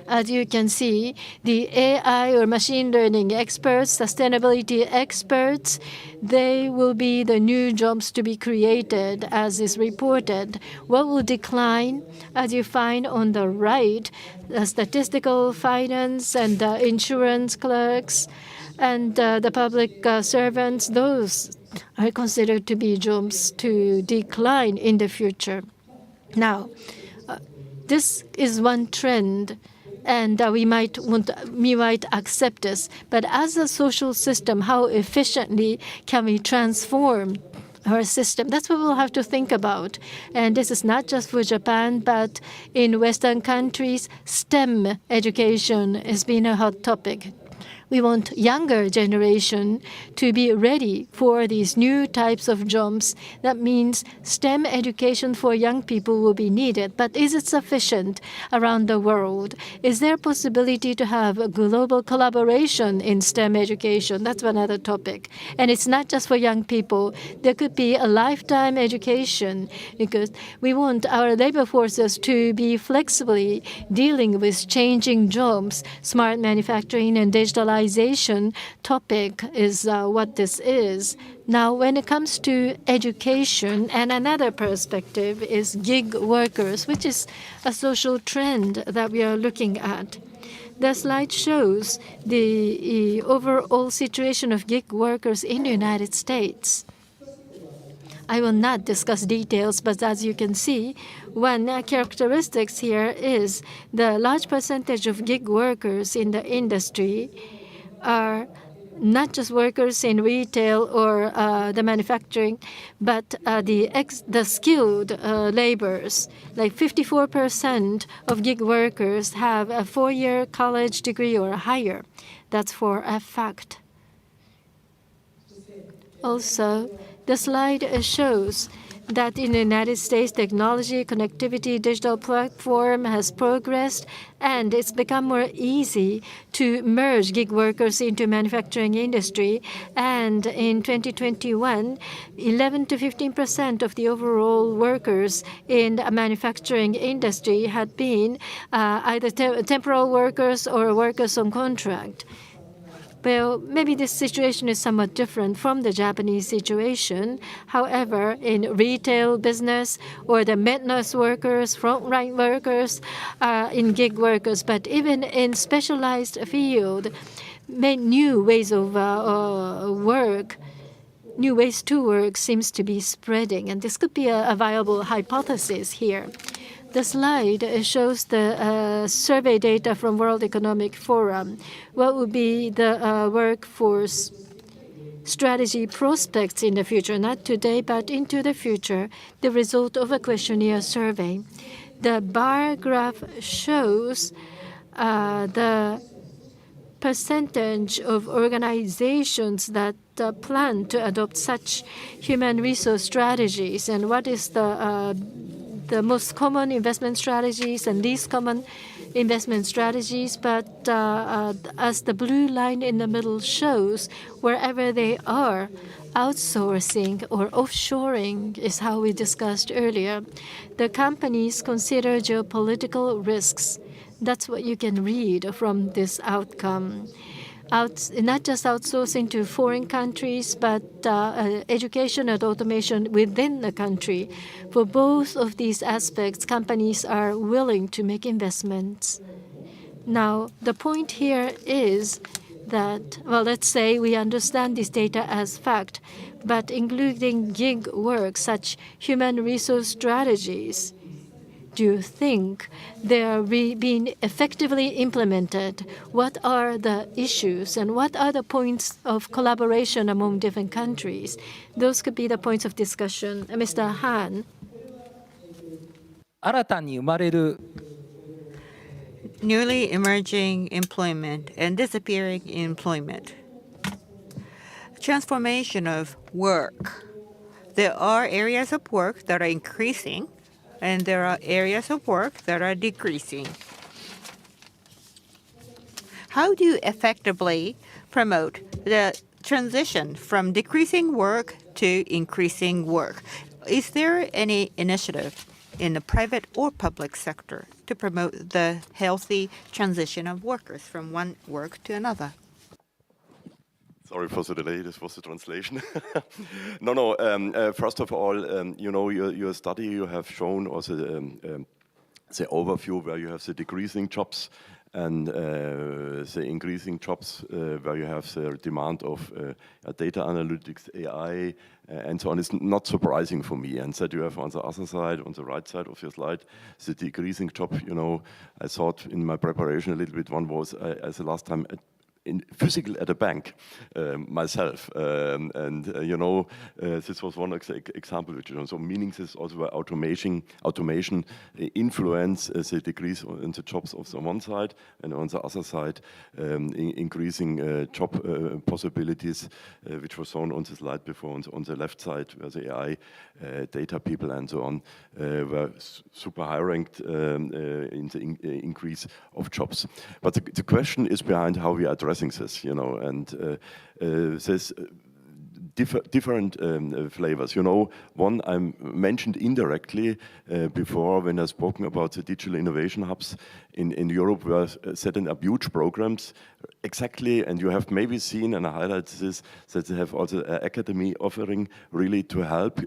as you can see, the AI or machine learning experts, sustainability experts, they will be the new jobs to be created as is reported. What will decline? As you find on the right, statistical finance and insurance clerks and the public servants, those are considered to be jobs to decline in the future. Now, this is one trend. and we might accept this. But as a social system, how efficiently can we transform our system? That's what we'll have to think about. And this is not just for Japan, but in Western countries, STEM education has been a hot topic. We want younger generation to be ready for these new types of jobs. That means STEM education for young people will be needed. But is it sufficient around the world? Is there a possibility to have a global collaboration in STEM education? That's another topic. And it's not just for young people. There could be a lifetime education, because we want our labor forces to be flexibly dealing with changing jobs. Smart manufacturing and digitalization topic is what this is. Now, when it comes to education, and another perspective is gig workers, which is a social trend that we are looking at. The slide shows the overall situation of gig workers in the United States. I will not discuss details, but as you can see, one characteristics here is the large percentage of gig workers in the industry are not just workers in retail or the manufacturing, but the skilled laborers. Like 54% of gig workers have a 4-year college degree or higher. That's for a fact. Also, the slide shows that in the United States, technology, connectivity, digital platform has progressed, and it's become more easy to merge gig workers into manufacturing industry. And in 2021, 11 to 15% of the overall workers in the manufacturing industry had been either temporal workers or workers on contract. Well, maybe this situation is somewhat different from the Japanese situation. However, in retail business or the maintenance workers, frontline workers, in gig workers, but even in specialized field, new ways of new ways to work seems to be spreading, and this could be a viable hypothesis here. The slide shows the survey data from World Economic Forum. What would be the workforce strategy prospects in the future? Not today, but into the future. The result of a questionnaire survey. The bar graph shows the percentage of organizations that plan to adopt such human resource strategies, and what is the most common investment strategies and least common investment strategies. But as the blue line in the middle shows, wherever they are, outsourcing or offshoring is how we discussed earlier. The companies consider geopolitical risks. That's what you can read from this outcome. Not just outsourcing to foreign countries, but education and automation within the country. For both of these aspects, companies are willing to make investments. Now, the point here is that, well, let's say we understand this data as fact, but including gig work, such human resource strategies, do you think they are being effectively implemented? What are the issues and what are the points of collaboration among different countries? Those could be the points of discussion. Mr. Hahn. 新たに生まれる Newly emerging employment and disappearing employment. Transformation of work. There are areas of work that are increasing, and there are areas of work that are decreasing. How do you effectively promote the transition from decreasing work to increasing work? Is there any initiative in the private or public sector to promote the healthy transition of workers from one work to another? Sorry for the delay, this was the translation. First of all, you know, your study, you have shown also the overview where you have the decreasing jobs and the increasing jobs where you have the demand of data analytics, AI, and so on is not surprising for me. And that you have on the other side, on the right side of your slide, the decreasing job. You know, I thought in my preparation a little bit. One was as the last time in physical at a bank myself, you know, this was one example, which you know, so meaning this also where automation influence the decrease in the jobs of the one side, and on the other side, increasing job possibilities, which was shown on the slide before. On the left side, where the AI data people and so on were super high ranked in the increase of jobs. But the question is behind how we are addressing this, you know, and there's different flavors. You know, one I mentioned indirectly before when I spoken about the digital innovation hubs in Europe. We are setting up huge programs exactly, and you have maybe seen, and I highlight this, that they have also an academy offering really to help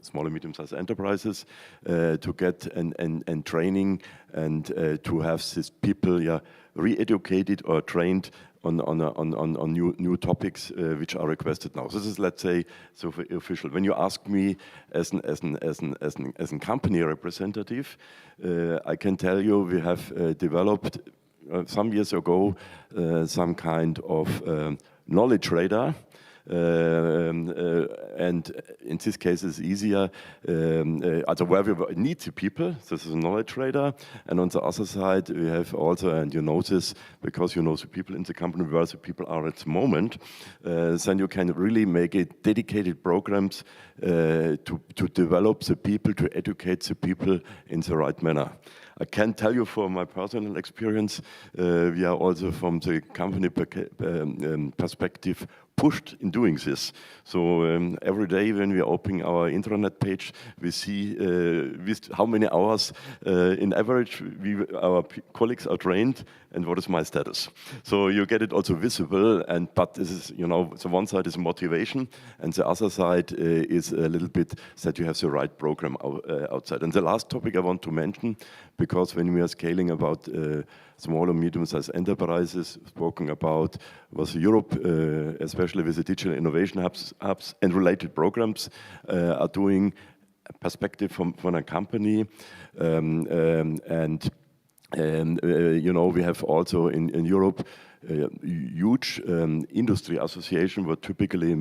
small and medium-sized enterprises to get and training and to have these people re-educated or trained on new topics which are requested now. This is, let's say, so official. When you ask me as a company representative, I can tell you we have developed some years ago some kind of knowledge radar. And in this case, it's easier. Where we need the people, this is a knowledge radar. And on the other side, we have also, and you know this because you know the people in the company where the people are at the moment, then you can really make it dedicated programs to develop the people, to educate the people in the right manner. I can tell you from my personal experience, we are also from the company perspective pushed in doing this. So every day when we are opening our intranet page, we see how many hours in average our colleagues are trained and what is my status. So you get it also visible, but this is, you know, so one side is motivation and the other side is a little bit that you have the right program outside. And the last topic I want to mention, because when we are scaling about small and medium-sized enterprises, spoken about was Europe, especially with the digital innovation hubs and related programs, are doing a perspective from a company. You know, we have also in Europe huge industry association where typically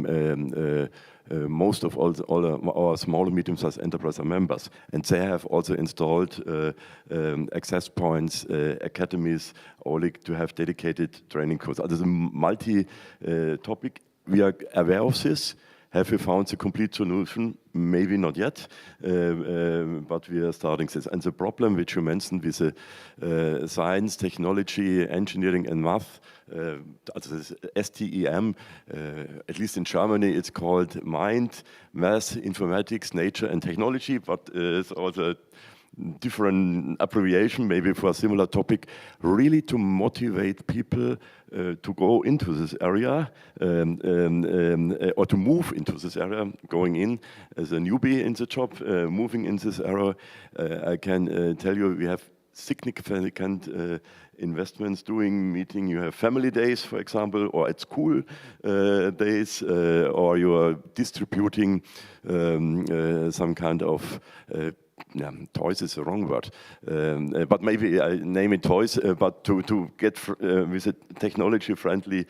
most of all our small and medium-sized enterprises are members, and they have also installed access points, academies, only to have dedicated training courses. There's a multi-topic. We are aware of this. Have we found the complete solution? Maybe not yet, but we are starting this. And the problem which you mentioned with science, technology, engineering and math, STEM, at least in Germany it's called Mind, Math, Informatics, Nature and Technology, but it's also different abbreviation maybe for a similar topic, really to motivate people to go into this area or to move into this area, going in as a newbie in the job, moving in this area. I can tell you we have significant investments doing meeting. You have family days, for example, or at school days, or you are distributing some kind of toys is the wrong word, but maybe I name it toys, but to get with a technology-friendly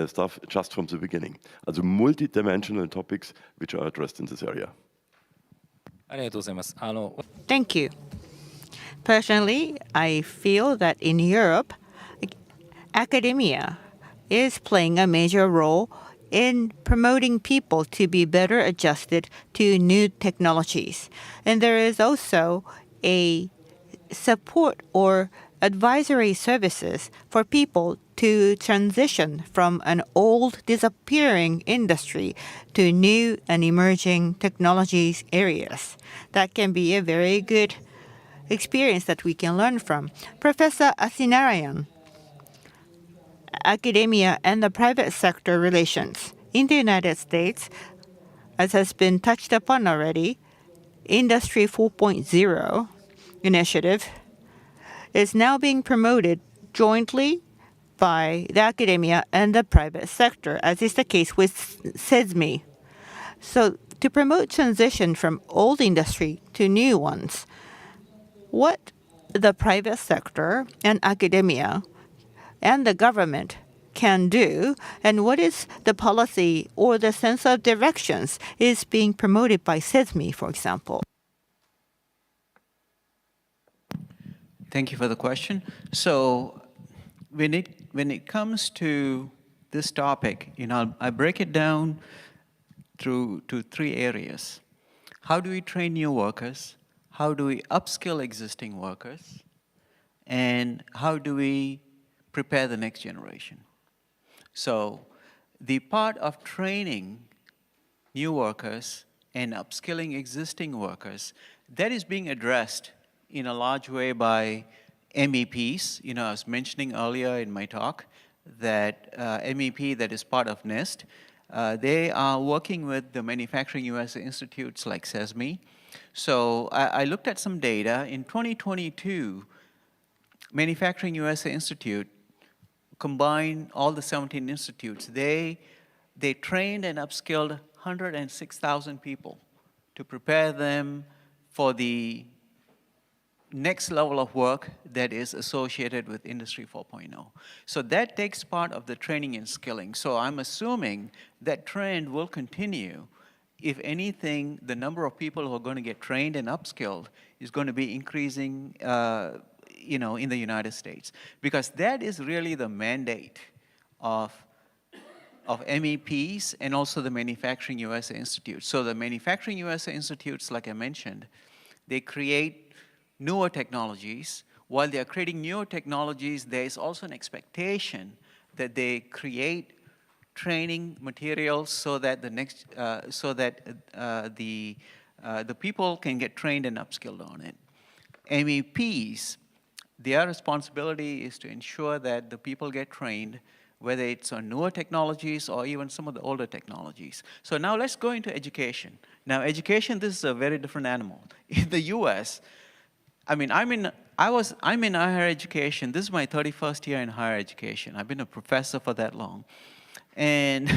stuff just from the beginning. Also multi-dimensional topics which are addressed in this area. ありがとうございます。Thank you. Personally, I feel that in Europe, academia is playing a major role in promoting people to be better adjusted to new technologies. And there is also a support or advisory services for people to transition from an old, disappearing industry to new and emerging technologies areas. That can be a very good experience that we can learn from. Professor Athinarayanan, academia and the private sector relations. In the United States, as has been touched upon already, Industrie 4.0 initiative is now being promoted jointly by the academia and the private sector, as is the case with SESMI. So to promote transition from old industry to new ones, what the private sector and academia and the government can do, and what is the policy or the sense of directions is being promoted by SESMI, for example? Thank you for the question. So when it comes to this topic, I break it down to 3 areas. How do we train new workers? How do we upskill existing workers? And how do we prepare the next generation? So the part of training new workers and upskilling existing workers, that is being addressed in a large way by MEPs. I was mentioning earlier in my talk that MEP that is part of NIST, they are working with the Manufacturing USA institutes like SESMI. So I looked at some data. In 2022, Manufacturing USA Institute combined all the 17 institutes. They trained and upskilled 106,000 people to prepare them for the next level of work that is associated with Industry 4.0. So that takes part of the training and skilling. So I'm assuming that trend will continue. If anything, the number of people who are going to get trained and upskilled is going to be increasing in the United States. Because that is really the mandate of MEPs and also the Manufacturing USA Institute. So the Manufacturing USA Institutes, like I mentioned, they create newer technologies. While they are creating newer technologies, there is also an expectation that they create training materials so that the people can get trained and upskilled on it. MEPs, their responsibility is to ensure that the people get trained, whether it's on newer technologies or even some of the older technologies. So now let's go into education. Now education, this is a very different animal. In the US, I'm in higher education. This is my 31st year in higher education. I've been a professor for that long. And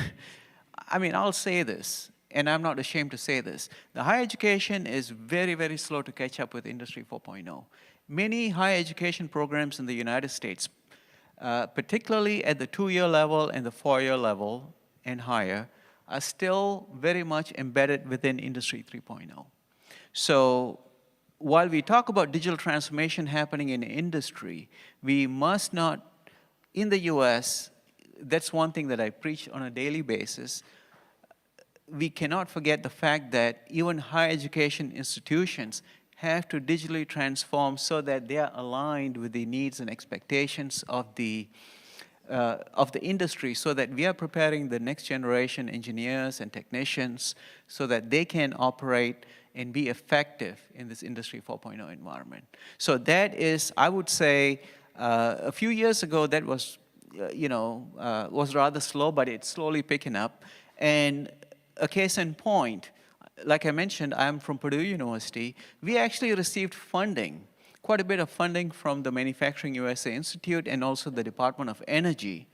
I'll say this, and I'm not ashamed to say this. The higher education is very, very slow to catch up with Industry 4.0. Many higher education programs in the United States, particularly at the 2-year level and the 4-year level and higher, are still very much embedded within Industry 3.0. So while we talk about digital transformation happening in industry, we must not, in the US, that's one thing that I preach on a daily basis, we cannot forget the fact that even higher education institutions have to digitally transform so that they are aligned with the needs and expectations of the industry, so that we are preparing the next generation engineers and technicians so that they can operate and be effective in this Industry 4.0 environment. So that is, I would say, a few years ago that was, was rather slow, but it's slowly picking up. And a case in point, like I mentioned, I'm from Purdue University. We actually received funding, quite a bit of funding from the Manufacturing USA Institute and also the Department of Energy.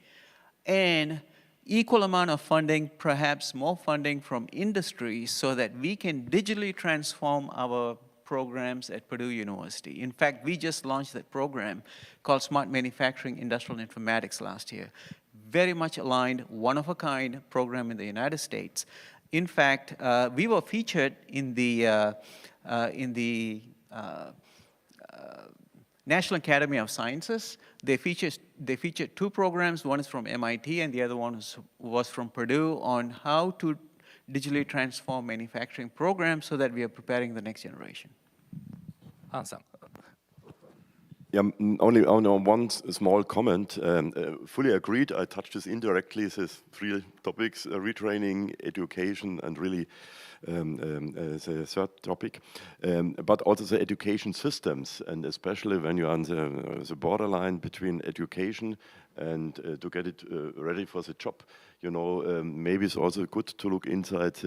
And equal amount of funding, perhaps more funding from industry so that we can digitally transform our programs at Purdue University. In fact, we just launched that program called Smart Manufacturing Industrial Informatics last year. Very much aligned, one-of-a-kind program in the United States. In fact, we were featured in the National Academy of Sciences. They featured 2 programs. One is from MIT and the other one was from Purdue on how to digitally transform manufacturing programs so that we are preparing the next generation. Hahn-san. Yeah, only on one small comment. Fully agreed. I touched this indirectly. These 3 topics: retraining, education, and really the 3rd topic. But also the education systems, and especially when you're on the borderline between education and to get it ready for the job. Maybe it's also good to look inside.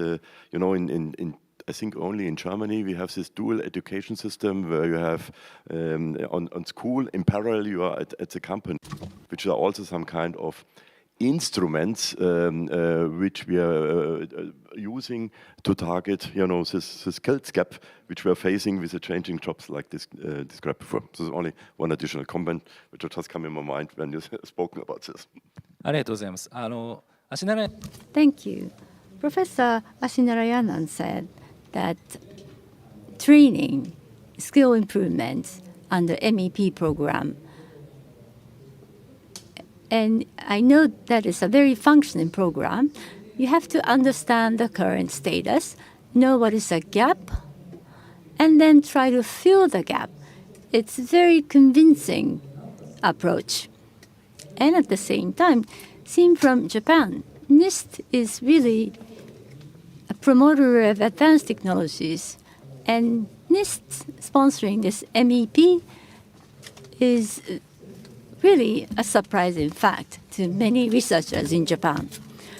In I think only in Germany we have this dual education system where you have on school, in parallel you are at the company, which are also some kind of instruments which we are using to target, this skills gap which we are facing with the changing jobs like this described before. So there's only one additional comment which just come in my mind when you spoken about this. ありがとうございます。足習い Thank you. Professor Athinarayanan said that training, skill improvements under MEP program, and I know that it's a very functioning program. You have to understand the current status, know what is a gap, and then try to fill the gap. It's a very convincing approach. And at the same time, seen from Japan, NIST is really a promoter of advanced technologies. And NIST sponsoring this MEP is really a surprising fact to many researchers in Japan.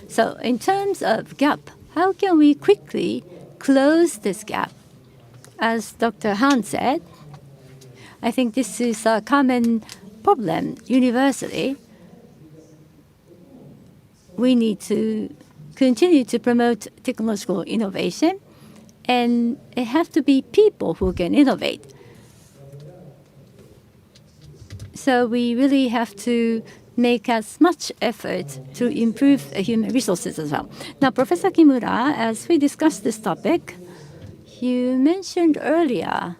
So in terms of gap, how can we quickly close this gap? As Dr. Hahn said, I think this is a common problem universally. We need to continue to promote technological innovation, and it has to be people who can innovate. So we really have to make as much effort to improve human resources as well. Now, Professor Kimura, as we discussed this topic, you mentioned earlier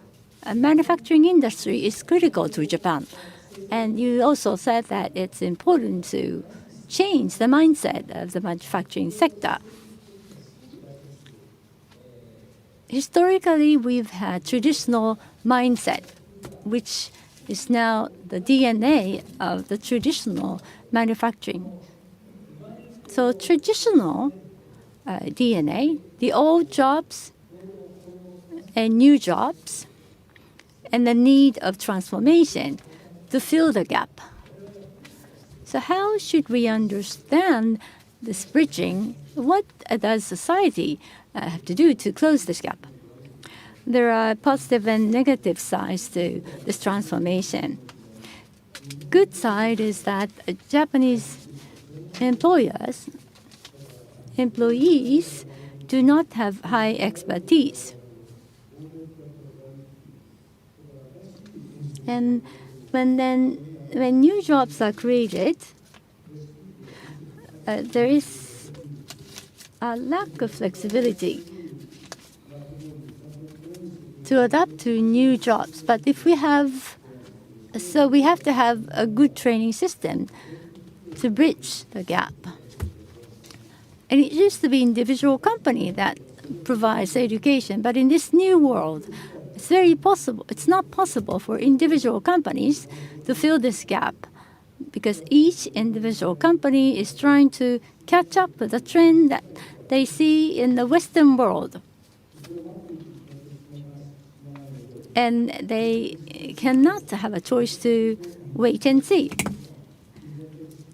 manufacturing industry is critical to Japan. And you also said that it's important to change the mindset of the manufacturing sector. Historically, we've had traditional mindset, which is now the DNA of the traditional manufacturing. So traditional DNA, the old jobs and new jobs, and the need of transformation to fill the gap. So how should we understand this bridging? What does society have to do to close this gap? There are positive and negative sides to this transformation. Good side is that Japanese employees do not have high expertise. And when new jobs are created, there is a lack of flexibility to adapt to new jobs. But if we have to have a good training system to bridge the gap. And it used to be individual company that provides education, but in this new world, it's not possible for individual companies to fill this gap because each individual company is trying to catch up with the trend that they see in the Western world. And they cannot have a choice to wait and see.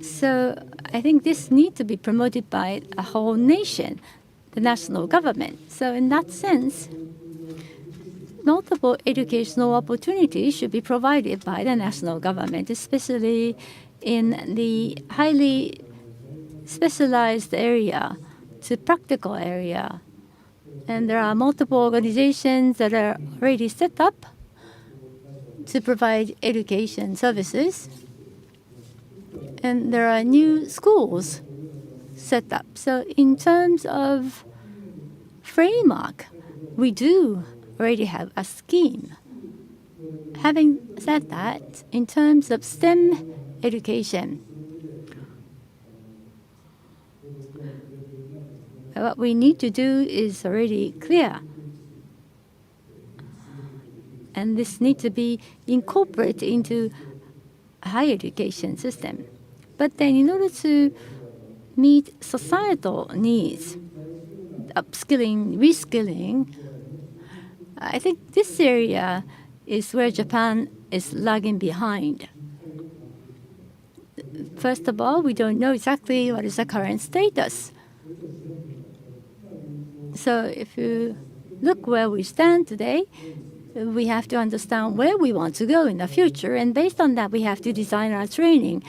So I think this needs to be promoted by a whole nation, the national government. So in that sense, multiple educational opportunities should be provided by the national government, especially in the highly specialized area to practical area. And there are multiple organizations that are already set up to provide education services. And there are new schools set up. So in terms of framework, we do already have a scheme. Having said that, in terms of STEM education, what we need to do is already clear. And this needs to be incorporated into a higher education system. But then in order to meet societal needs, upskilling, reskilling, I think this area is where Japan is lagging behind. First of all, we don't know exactly what is the current status. So if you look where we stand today. We have to understand where we want to go in the future, and based on that, we have to design our training.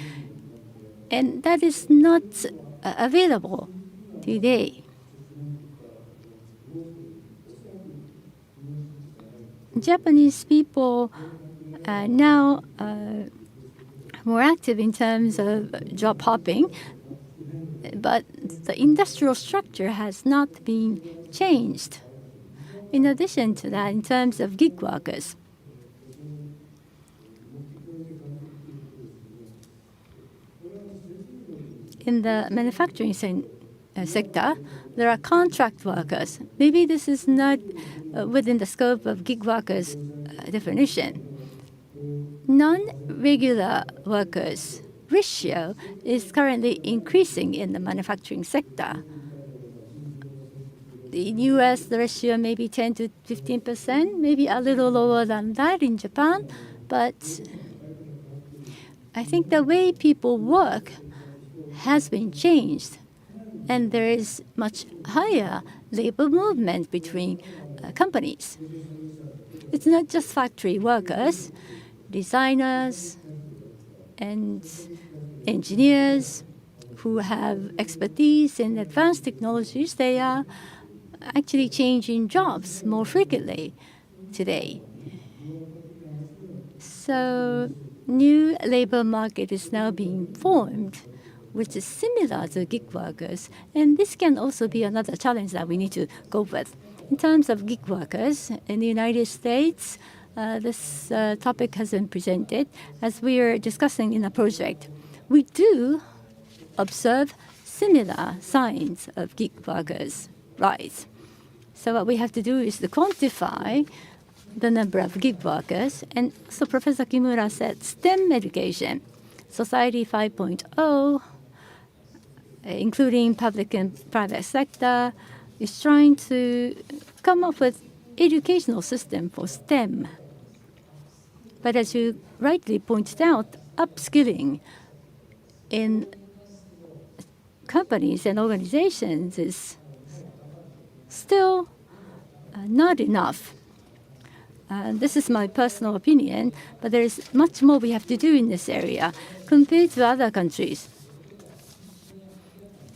And that is not available today. Japanese people are now more active in terms of job hopping, but the industrial structure has not been changed. In addition to that, in terms of gig workers, in the manufacturing sector, there are contract workers. Maybe this is not within the scope of gig workers definition. Non-regular workers ratio is currently increasing in the manufacturing sector. In the US, the ratio may be 10 to 15%, maybe a little lower than that in Japan. But I think the way people work has been changed, and there is much higher labor movement between companies. It's not just factory workers, designers and engineers who have expertise in advanced technologies. They are actually changing jobs more frequently today. So new labor market is now being formed, which is similar to gig workers. And this can also be another challenge that we need to cope with. In terms of gig workers, in the United States, this topic has been presented as we are discussing in a project. We do observe similar signs of gig workers' rise. So what we have to do is to quantify the number of gig workers. And so Professor Kimura said STEM education, Society 5.0, including public and private sector, is trying to come up with educational system for STEM. But as you rightly pointed out, upskilling in companies and organizations is still not enough. This is my personal opinion, but there is much more we have to do in this area compared to other countries.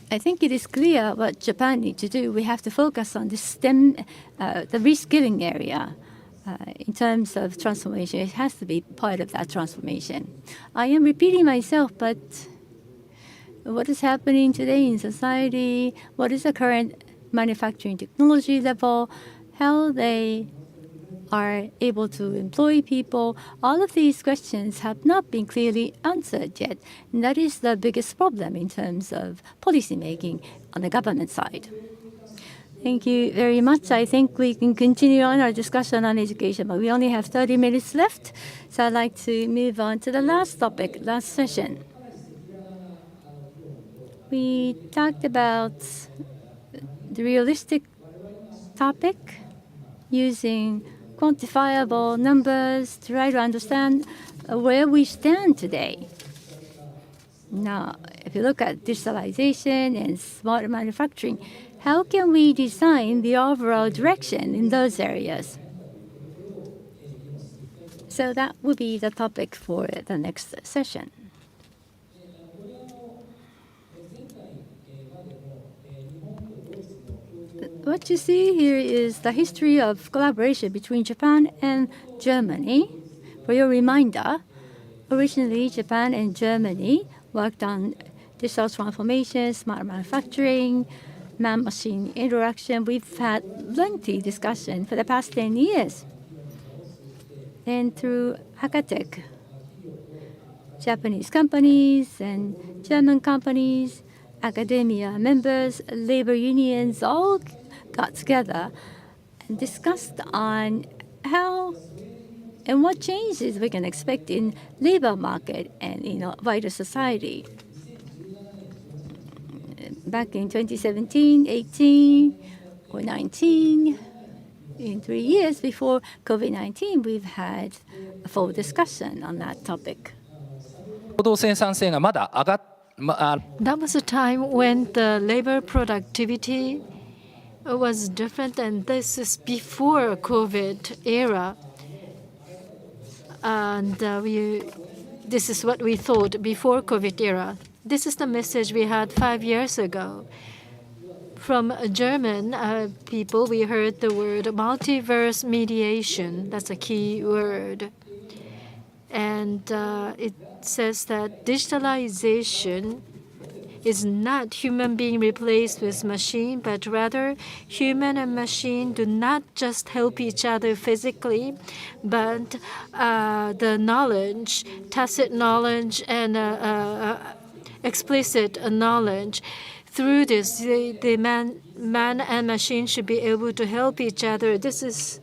I think it is clear what Japan needs to do. We have to focus on the STEM, the reskilling area. In terms of transformation, it has to be part of that transformation. I am repeating myself, but what is happening today in society, what is the current manufacturing technology level, how they are able to employ people, all of these questions have not been clearly answered yet. And that is the biggest problem in terms of policy making on the government side. Thank you very much. I think we can continue on our discussion on education, but we only have 30 minutes left. So I'd like to move on to the last topic, last session. We talked about the realistic topic using quantifiable numbers to try to understand where we stand today. Now, if you look at digitalization and smart manufacturing, how can we design the overall direction in those areas? So that will be the topic for the next session. What you see here is the history of collaboration between Japan and Germany. For your reminder, originally Japan and Germany worked on digital transformation, smart manufacturing, man-machine interaction. We've had plenty discussion for the past 10 years. And through Hakatech, Japanese companies and German companies, academia members, labor unions all got together and discussed on how and what changes we can expect in labor market and in wider society. Back in 2017, 18, or 19, in 3 years before COVID-19, we've had a full discussion on that topic. That was a time when the labor productivity was different, and this is before COVID era. And this is what we thought before COVID era. This is the message we had 5 years ago. From German people, we heard the word multiverse mediation. That's a key word. And it says that digitalization is not human being replaced with machine, but rather human and machine do not just help each other physically, but the knowledge, tacit knowledge, and explicit knowledge. Through this, the man and machine should be able to help each other. This is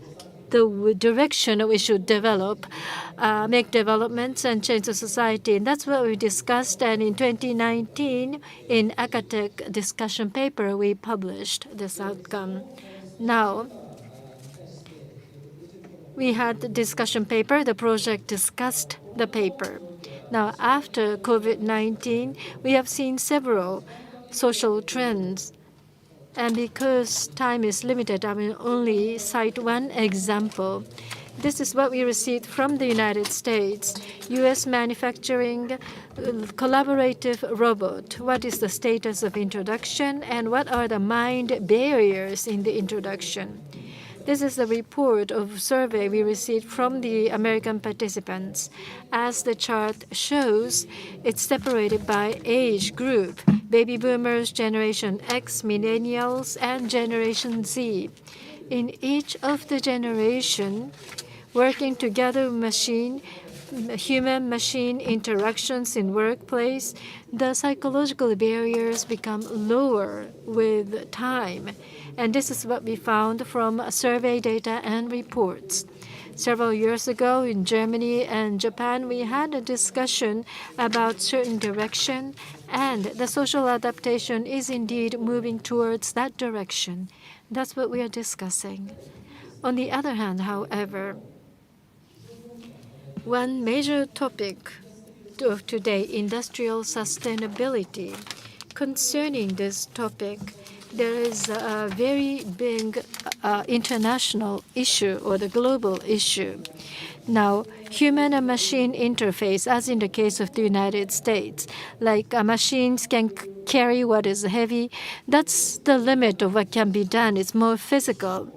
the direction we should develop, make developments and change the society. And that's what we discussed. And in 2019, in Acatech discussion paper, we published this outcome. Now, we had the discussion paper. The project discussed the paper. Now, after COVID-19, we have seen several social trends. And because time is limited, I will only cite one example. This is what we received from the United States. U.S. manufacturing collaborative robot. What is the status of introduction, and what are the mind barriers in the introduction? This is the report of survey we received from the American participants. As the chart shows, it's separated by age group: baby boomers, Generation X, millennials, and Generation Z. In each of the generation, working together with human-machine interactions in workplace, the psychological barriers become lower with time. And this is what we found from survey data and reports. Several years ago in Germany and Japan, we had a discussion about certain direction, and the social adaptation is indeed moving towards that direction. That's what we are discussing. On the other hand, however, one major topic of today, industrial sustainability. Concerning this topic, there is a very big international issue, or the global issue. Now, human and machine interface, as in the case of the United States, like machines can carry what is heavy. That's the limit of what can be done. It's more physical.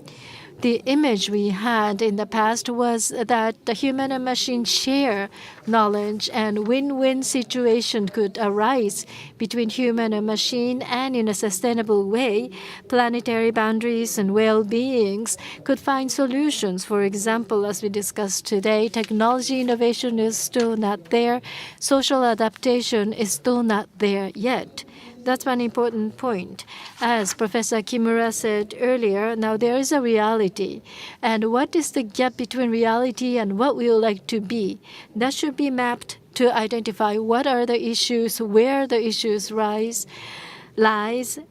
The image we had in the past was that the human and machine share knowledge, and win-win situation could arise between human and machine, and in a sustainable way, planetary boundaries and well-beings could find solutions. For example, as we discussed today, technology innovation is still not there. Social adaptation is still not there yet. That's one important point. As Professor Kimura said earlier, now there is a reality. And what is the gap between reality and what we would like to be? That should be mapped to identify what are the issues, where the issues lies,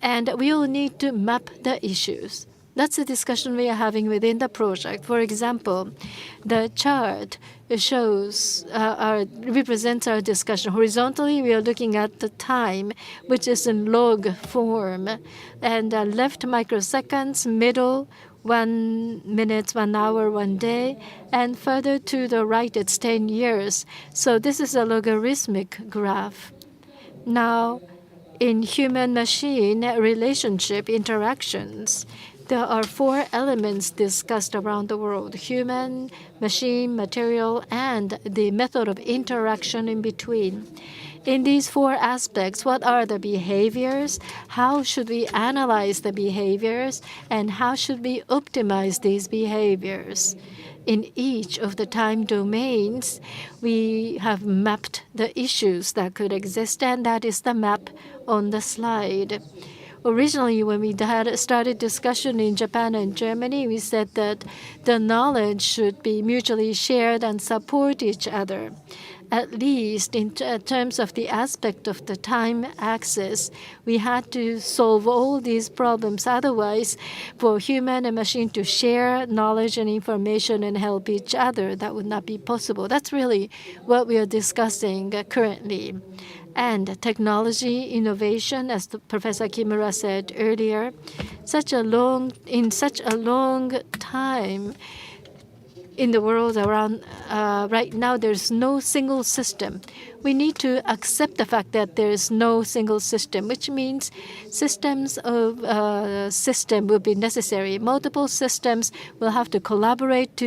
and we will need to map the issues. That's the discussion we are having within the project. For example, the chart shows represents our discussion. Horizontally, we are looking at the time, which is in log form, and left microseconds, middle 1 minute, 1 hour, 1 day, and further to the right, it's 10 years. So this is a logarithmic graph. Now, in human-machine relationship interactions, there are 4 elements discussed around the world: human, machine, material, and the method of interaction in between. In these 4 aspects, what are the behaviors? How should we analyze the behaviors? And how should we optimize these behaviors? In each of the time domains, we have mapped the issues that could exist, and that is the map on the slide. Originally, when we had started discussion in Japan and Germany, we said that the knowledge should be mutually shared and support each other. at least in terms of the aspect of the time axis, we had to solve all these problems. Otherwise, for human and machine to share knowledge and information and help each other, that would not be possible. That's really what we are discussing currently. And technology innovation, as Professor Kimura said earlier, in such a long time in the world around right now, there's no single system. We need to accept the fact that there is no single system, which means systems of system will be necessary. Multiple systems will have to collaborate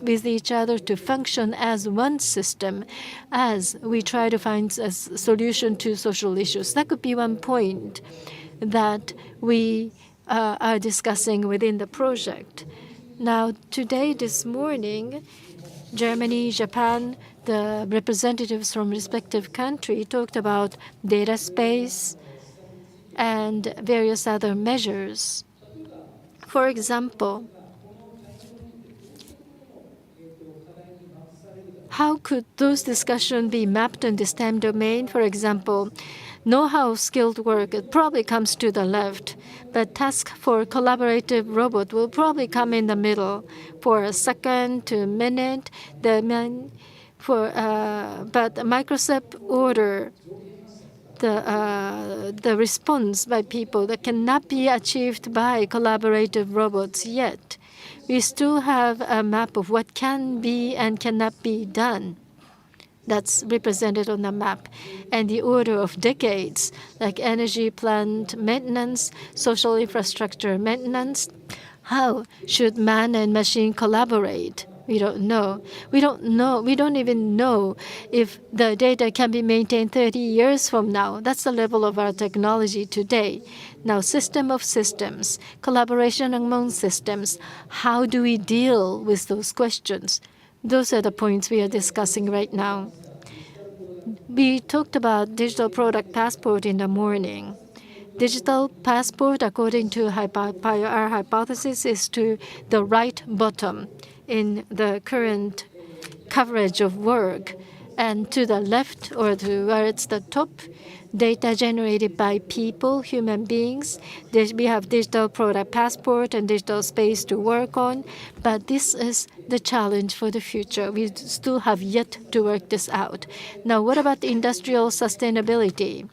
with each other to function as one system as we try to find a solution to social issues. That could be one point that we are discussing within the project. Now, today, this morning, Germany, Japan, the representatives from respective country talked about data space and various other measures. For example, how could those discussions be mapped in this time domain? For example, know-how skilled work, it probably comes to the left, but task for collaborative robot will probably come in the middle for a second to a minute. But Microsoft order the response by people that cannot be achieved by collaborative robots yet. We still have a map of what can be and cannot be done. That's represented on the map. And the order of decades, like energy plant maintenance, social infrastructure maintenance, how should man and machine collaborate? We don't know. We don't even know if the data can be maintained 30 years from now. That's the level of our technology today. Now, system of systems, collaboration among systems, how do we deal with those questions? Those are the points we are discussing right now. We talked about digital product passport in the morning. Digital passport, according to our hypothesis, is to the right bottom in the current coverage of work, and to the left or towards the top, data generated by people, human beings. We have digital product passport and digital space to work on, but this is the challenge for the future. We still have yet to work this out. Now, what about industrial sustainability?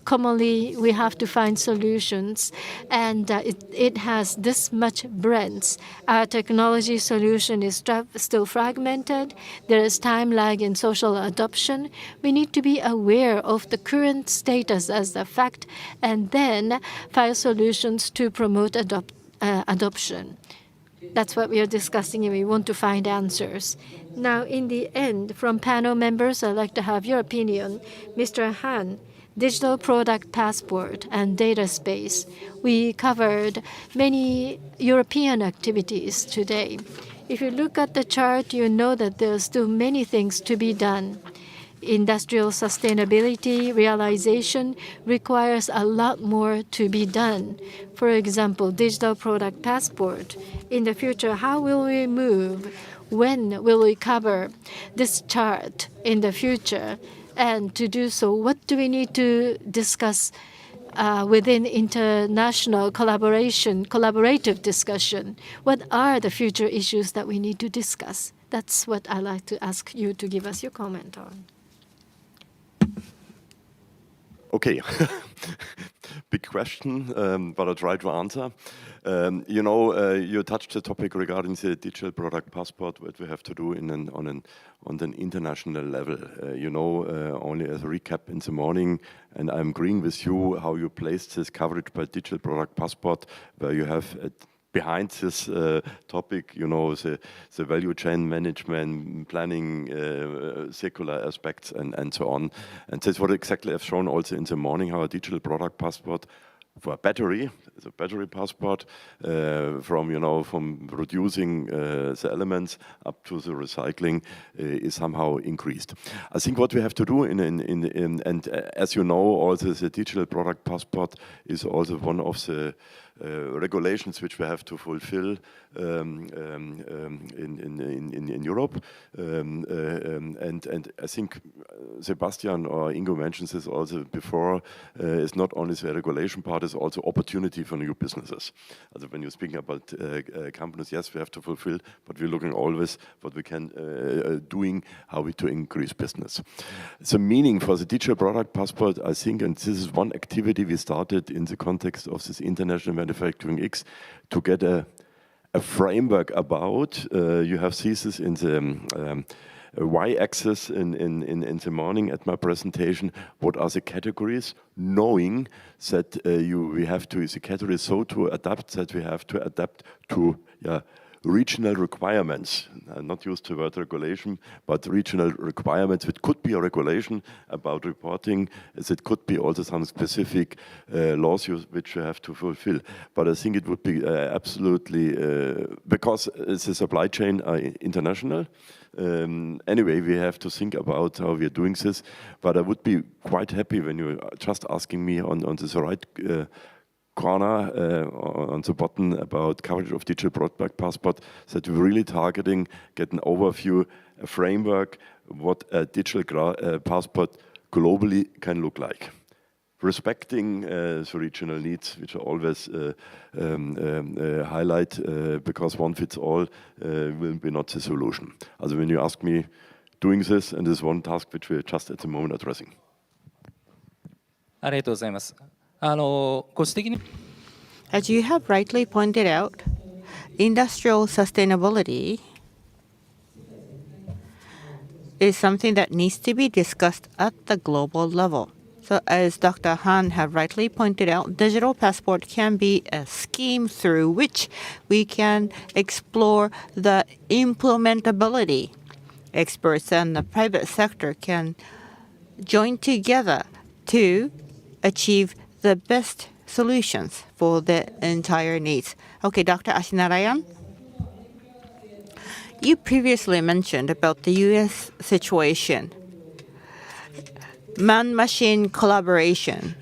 Commonly, we have to find solutions, and it has this much breadth. Our technology solution is still fragmented. There is time lag in social adoption. We need to be aware of the current status as a fact, and then find solutions to promote adoption. That's what we are discussing, and we want to find answers. Now, in the end, from panel members, I'd like to have your opinion. Mr. Hahn, digital product passport and data space. We covered many European activities today. If you look at the chart, you know that there are still many things to be done. Industrial sustainability realization requires a lot more to be done. For example, digital product passport. In the future, how will we move? When will we cover this chart in the future? And to do so, what do we need to discuss within international collaborative discussion? What are the future issues that we need to discuss? That's what I'd like to ask you to give us your comment on. Okay, big question, but I'll try to answer. You touched the topic regarding the digital product passport, what we have to do on an international level. Only as a recap in the morning, and I'm agreeing with you how you placed this coverage by digital product passport, where you have behind this topic, the value chain management, planning, circular aspects, and so on. And that's what exactly I've shown also in the morning, how a digital product passport for a battery, the battery passport, from producing the elements up to the recycling is somehow increased. I think what we have to do and as you know, also the digital product passport is also one of the regulations which we have to fulfill in Europe. And I think Sebastian or Ingo mentioned this also before, it's not only the regulation part, it's also opportunity for new businesses. Also when you're speaking about companies, yes, we have to fulfill, but we're looking always what we can doing, how we to increase business. The meaning for the digital product passport, I think, and this is one activity we started in the context of this International Manufacturing X to get a framework about, you have thesis in the y-axis in the morning at my presentation, what are the categories, knowing that we have to, the categories so to adapt that we have to adapt to regional requirements. I'm not used to the word regulation, but regional requirements. It could be a regulation about reporting, as it could be also some specific laws which you have to fulfill. But I think it would be absolutely, because the supply chain are international, anyway, we have to think about how we are doing this. But I would be quite happy when you're just asking me on this right corner on the button about coverage of digital product passport, that we're really targeting, get an overview, a framework, what a digital passport globally can look like. Respecting the regional needs, which I always highlight, because one fits all will be not the solution. Also when you ask me doing this, and this is one task which we're just at the moment addressing. ありがとうございます。ご指摘に As you have rightly pointed out, industrial sustainability is something that needs to be discussed at the global level. So as Dr. Hahn have rightly pointed out, digital passport can be a scheme through which we can explore the implementability. Experts and the private sector can join together to achieve the best solutions for the entire needs. Okay, Dr. Athinarayanan, you previously mentioned about the US situation. Man-machine collaboration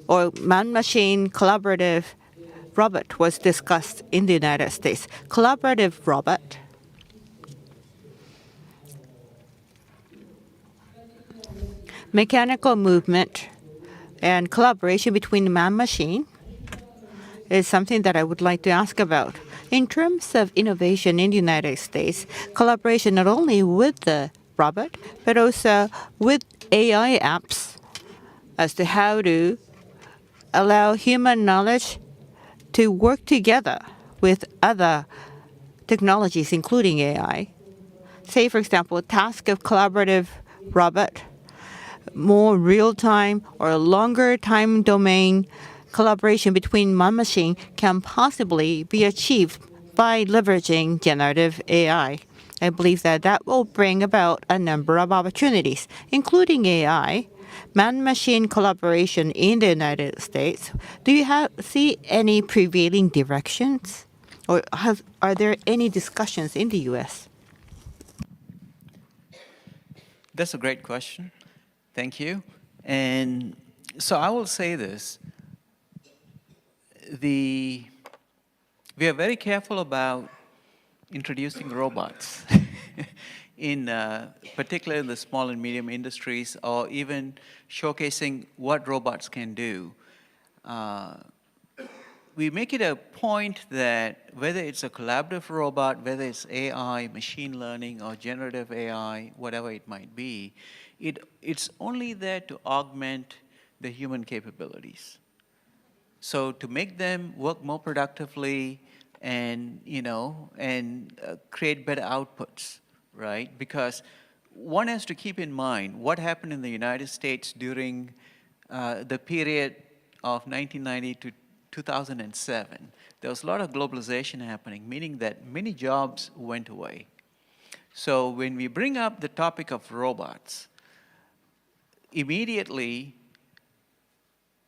or man-machine collaborative robot was discussed in the United States. Collaborative robot mechanical movement and collaboration between man-machine is something that I would like to ask about. In terms of innovation in the United States, collaboration not only with the robot, but also with AI apps as to how to allow human knowledge to work together with other technologies, including AI. Say, for example, task of collaborative robot, more real-time or longer time domain collaboration between man-machine can possibly be achieved by leveraging generative AI. I believe that that will bring about a number of opportunities, including AI, man-machine collaboration in the United States. Do you see any prevailing directions, or are there any discussions in the U.S.? That's a great question. Thank you. And so I will say this. We are very careful about introducing robots, particularly in the small and medium industries, or even showcasing what robots can do. We make it a point that whether it's a collaborative robot, whether it's AI, machine learning, or generative AI, whatever it might be, it's only there to augment the human capabilities. So to make them work more productively and, create better outputs, right? Because one has to keep in mind what happened in the United States during the period of 1990 to 2007. There was a lot of globalization happening, meaning that many jobs went away. So when we bring up the topic of robots, immediately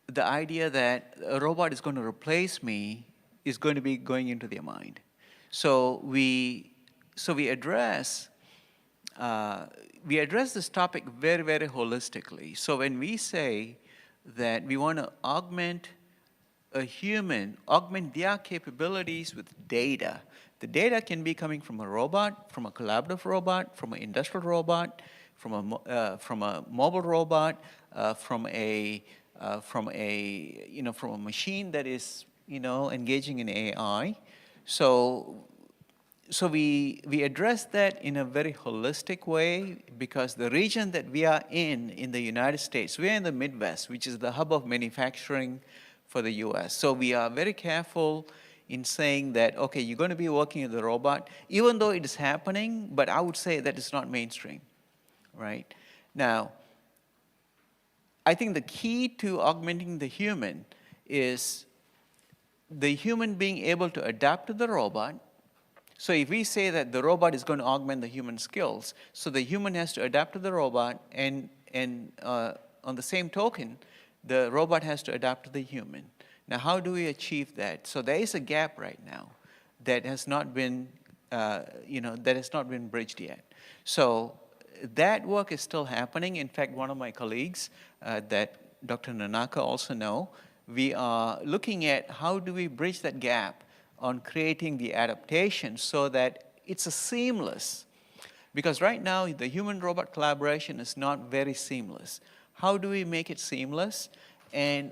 the idea that a robot is going to replace me is going to be going into their mind. So we address this topic very, very holistically. So when we say that we want to augment a human, augment their capabilities with data. The data can be coming from a robot, from a collaborative robot, from an industrial robot, from a mobile robot, from a machine that is engaging in AI. So we address that in a very holistic way, because the region that we are in the United States, we are in the Midwest, which is the hub of manufacturing for the US. So we are very careful in saying that, okay, you're going to be working with the robot, even though it is happening, but I would say that it's not mainstream, right? Now, I think the key to augmenting the human is the human being able to adapt to the robot. So if we say that the robot is going to augment the human skills, so the human has to adapt to the robot, and on the same token, the robot has to adapt to the human. Now, how do we achieve that? So there is a gap right now that has not been, bridged yet. So that work is still happening. In fact, one of my colleagues that Dr. Nonaka also know, we are looking at how do we bridge that gap on creating the adaptation so that it's a seamless. Because right now, the human-robot collaboration is not very seamless. How do we make it seamless? And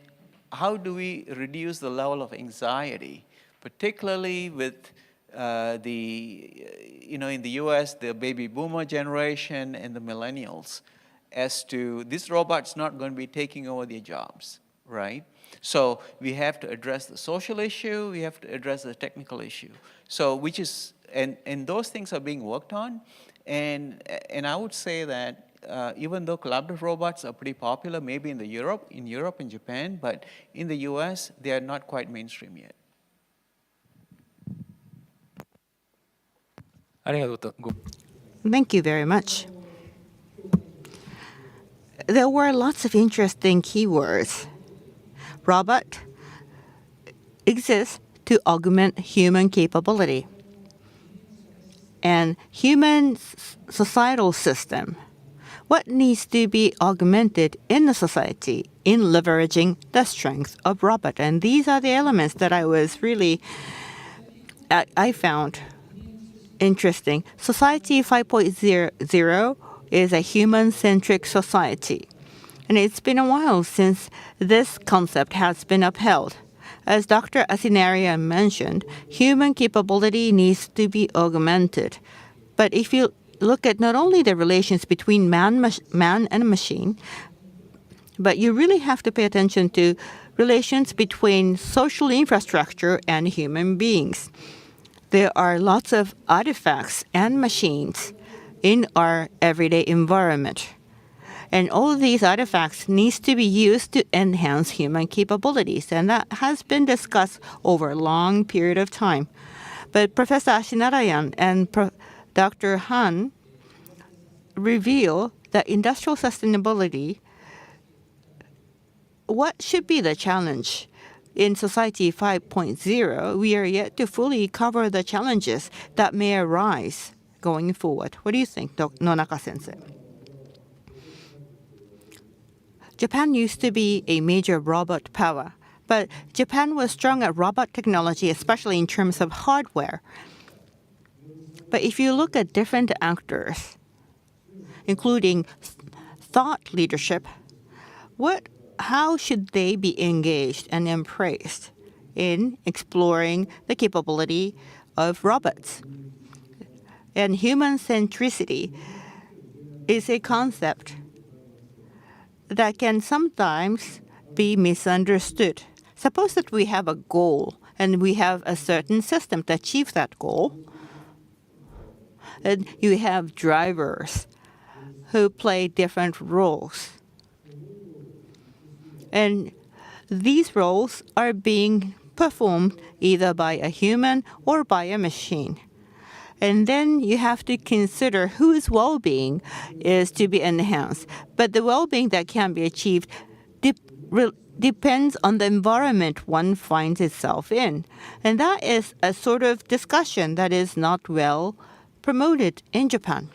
how do we reduce the level of anxiety, particularly with in the US, the baby boomer generation and the millennials, as to this robot's not going to be taking over their jobs, right? So we have to address the social issue, we have to address the technical issue. So and those things are being worked on. And I would say that even though collaborative robots are pretty popular, maybe in Europe and Japan, but in the US, they are not quite mainstream yet. Thank you very much. There were lots of interesting keywords. Robot exists to augment human capability. And human societal system, what needs to be augmented in the society in leveraging the strength of robot? And these are the elements that I found interesting. Society 5.0 is a human-centric society. And it's been a while since this concept has been upheld. As Dr. Athinarayanan mentioned, human capability needs to be augmented. But if you look at not only the relations between man and machine, but you really have to pay attention to relations between social infrastructure and human beings. There are lots of artifacts and machines in our everyday environment. And all of these artifacts needs to be used to enhance human capabilities. And that has been discussed over a long period of time. But Professor Athinarayanan and Dr. Hahn reveal that industrial sustainability, what should be the challenge? In Society 5.0, we are yet to fully cover the challenges that may arise going forward. What do you think, Dr. Nonaka-sensei? Japan used to be a major robot power, but Japan was strong at robot technology, especially in terms of hardware. But if you look at different actors, including thought leadership, how should they be engaged and embraced in exploring the capability of robots? And human centricity is a concept that can sometimes be misunderstood. Suppose that we have a goal and we have a certain system to achieve that goal. And you have drivers who play different roles. And these roles are being performed either by a human or by a machine. And then you have to consider whose well-being is to be enhanced. But the well-being that can be achieved depends on the environment one finds itself in. And that is a sort of discussion that is not well promoted in Japan.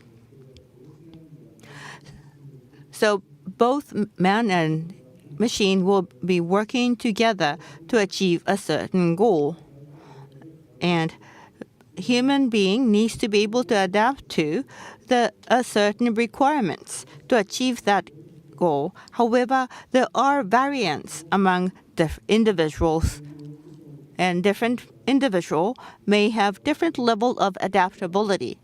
So both man and machine will be working together to achieve a certain goal. And human being needs to be able to adapt to certain requirements to achieve that goal. However, there are variants among individuals, and different individual may have different level of adaptability.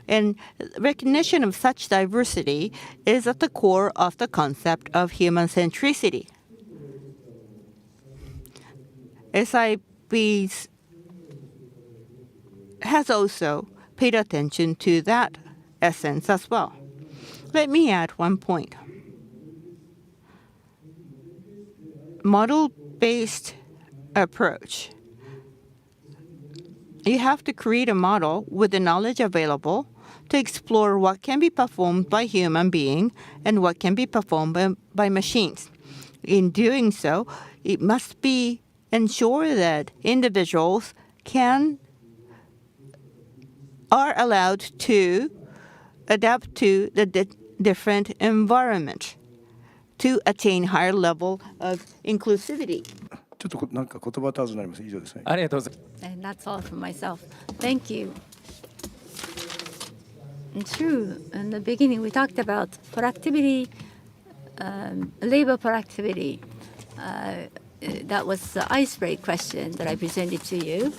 And recognition of such diversity is at the core of the concept of human centricity. SIB has also paid attention to that essence as well. Let me add one point. Model-based approach. You have to create a model with the knowledge available to explore what can be performed by human being and what can be performed by machines. In doing so, it must be ensure that individuals are allowed to adapt to the different environment to attain higher level of inclusivity. ちょっとなんか言葉足らずになります。以上ですね。ありがとうございます。 And that's all for myself. Thank you. And true. In the beginning, we talked about productivity, labor productivity. That was the icebreaker question that I presented to you.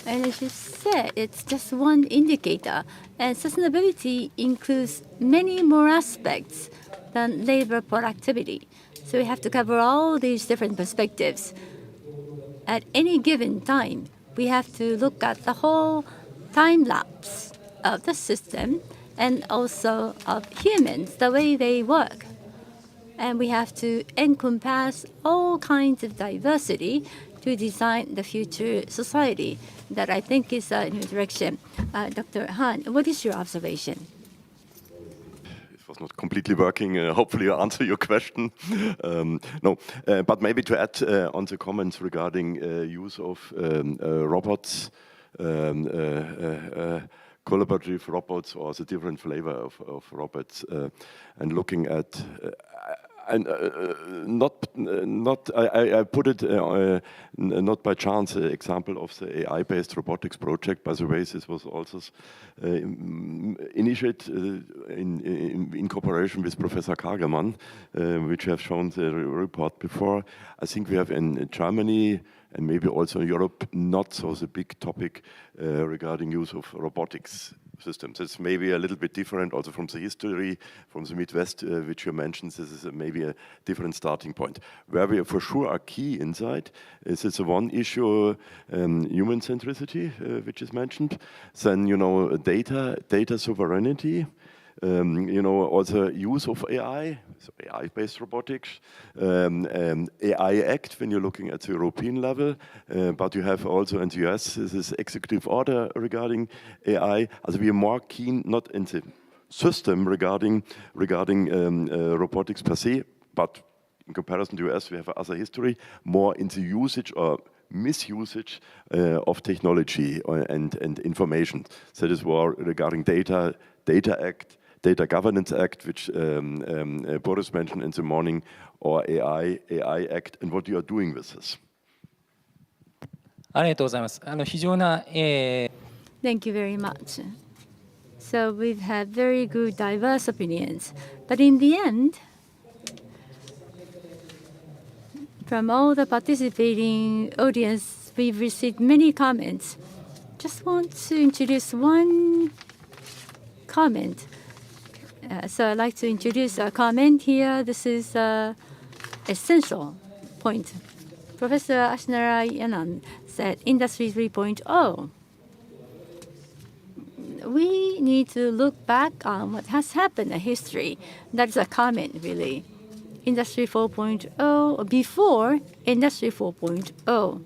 And as you said, it's just one indicator. And sustainability includes many more aspects than labor productivity. So we have to cover all these different perspectives. At any given time, we have to look at the whole time lapse of the system and also of humans, the way they work. And we have to encompass all kinds of diversity to design the future society. That I think is a new direction. Dr. Hahn, what is your observation? It was not completely working. Hopefully, I answer your question. No, but maybe to add on the comments regarding use of robots, collaborative robots, or the different flavor of robots, and looking at. And I put it not by chance example of the AI-based robotics project. By the way, this was also initiated in cooperation with Professor Kagermann, which have shown the report before. I think we have in Germany and maybe also in Europe not so the big topic regarding use of robotics systems. It's maybe a little bit different also from the history, from the Midwest, which you mentioned. This is maybe a different starting point. Where we for sure are key inside is it's one issue, human centricity, which is mentioned. Then, data sovereignty. Also use of AI, so AI-based robotics, AI Act when you're looking at the European level, but you have also in the US this executive order regarding AI. Also we are more keen not in the system regarding robotics per se, but in comparison to US we have other history, more in the usage or misusage of technology and information. So this was regarding Data Act, Data Governance Act, which Boris mentioned in the morning, or AI Act, and what you are doing with this. ありがとうございます。非常な、Thank you very much. So we've had very good diverse opinions. But in the end, from all the participating audience, we've received many comments. Just want to introduce one comment. So I'd like to introduce a comment here. This is an essential point. Professor Athinarayanan said Industry 3.0. We need to look back on what has happened in history. That's a comment, really. Industry 4.0, before Industry 4.0.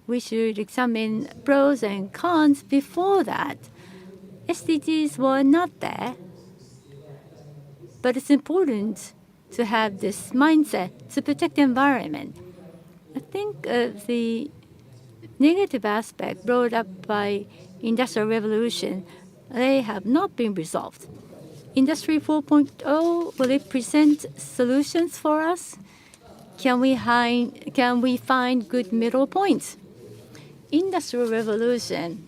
We should examine pros and cons before that. SDGs were not there. But it's important to have this mindset to protect the environment. I think the negative aspect brought up by Industrial Revolution, they have not been resolved. Industry 4.0, will it present solutions for us? Can we find good middle points? Industrial Revolution,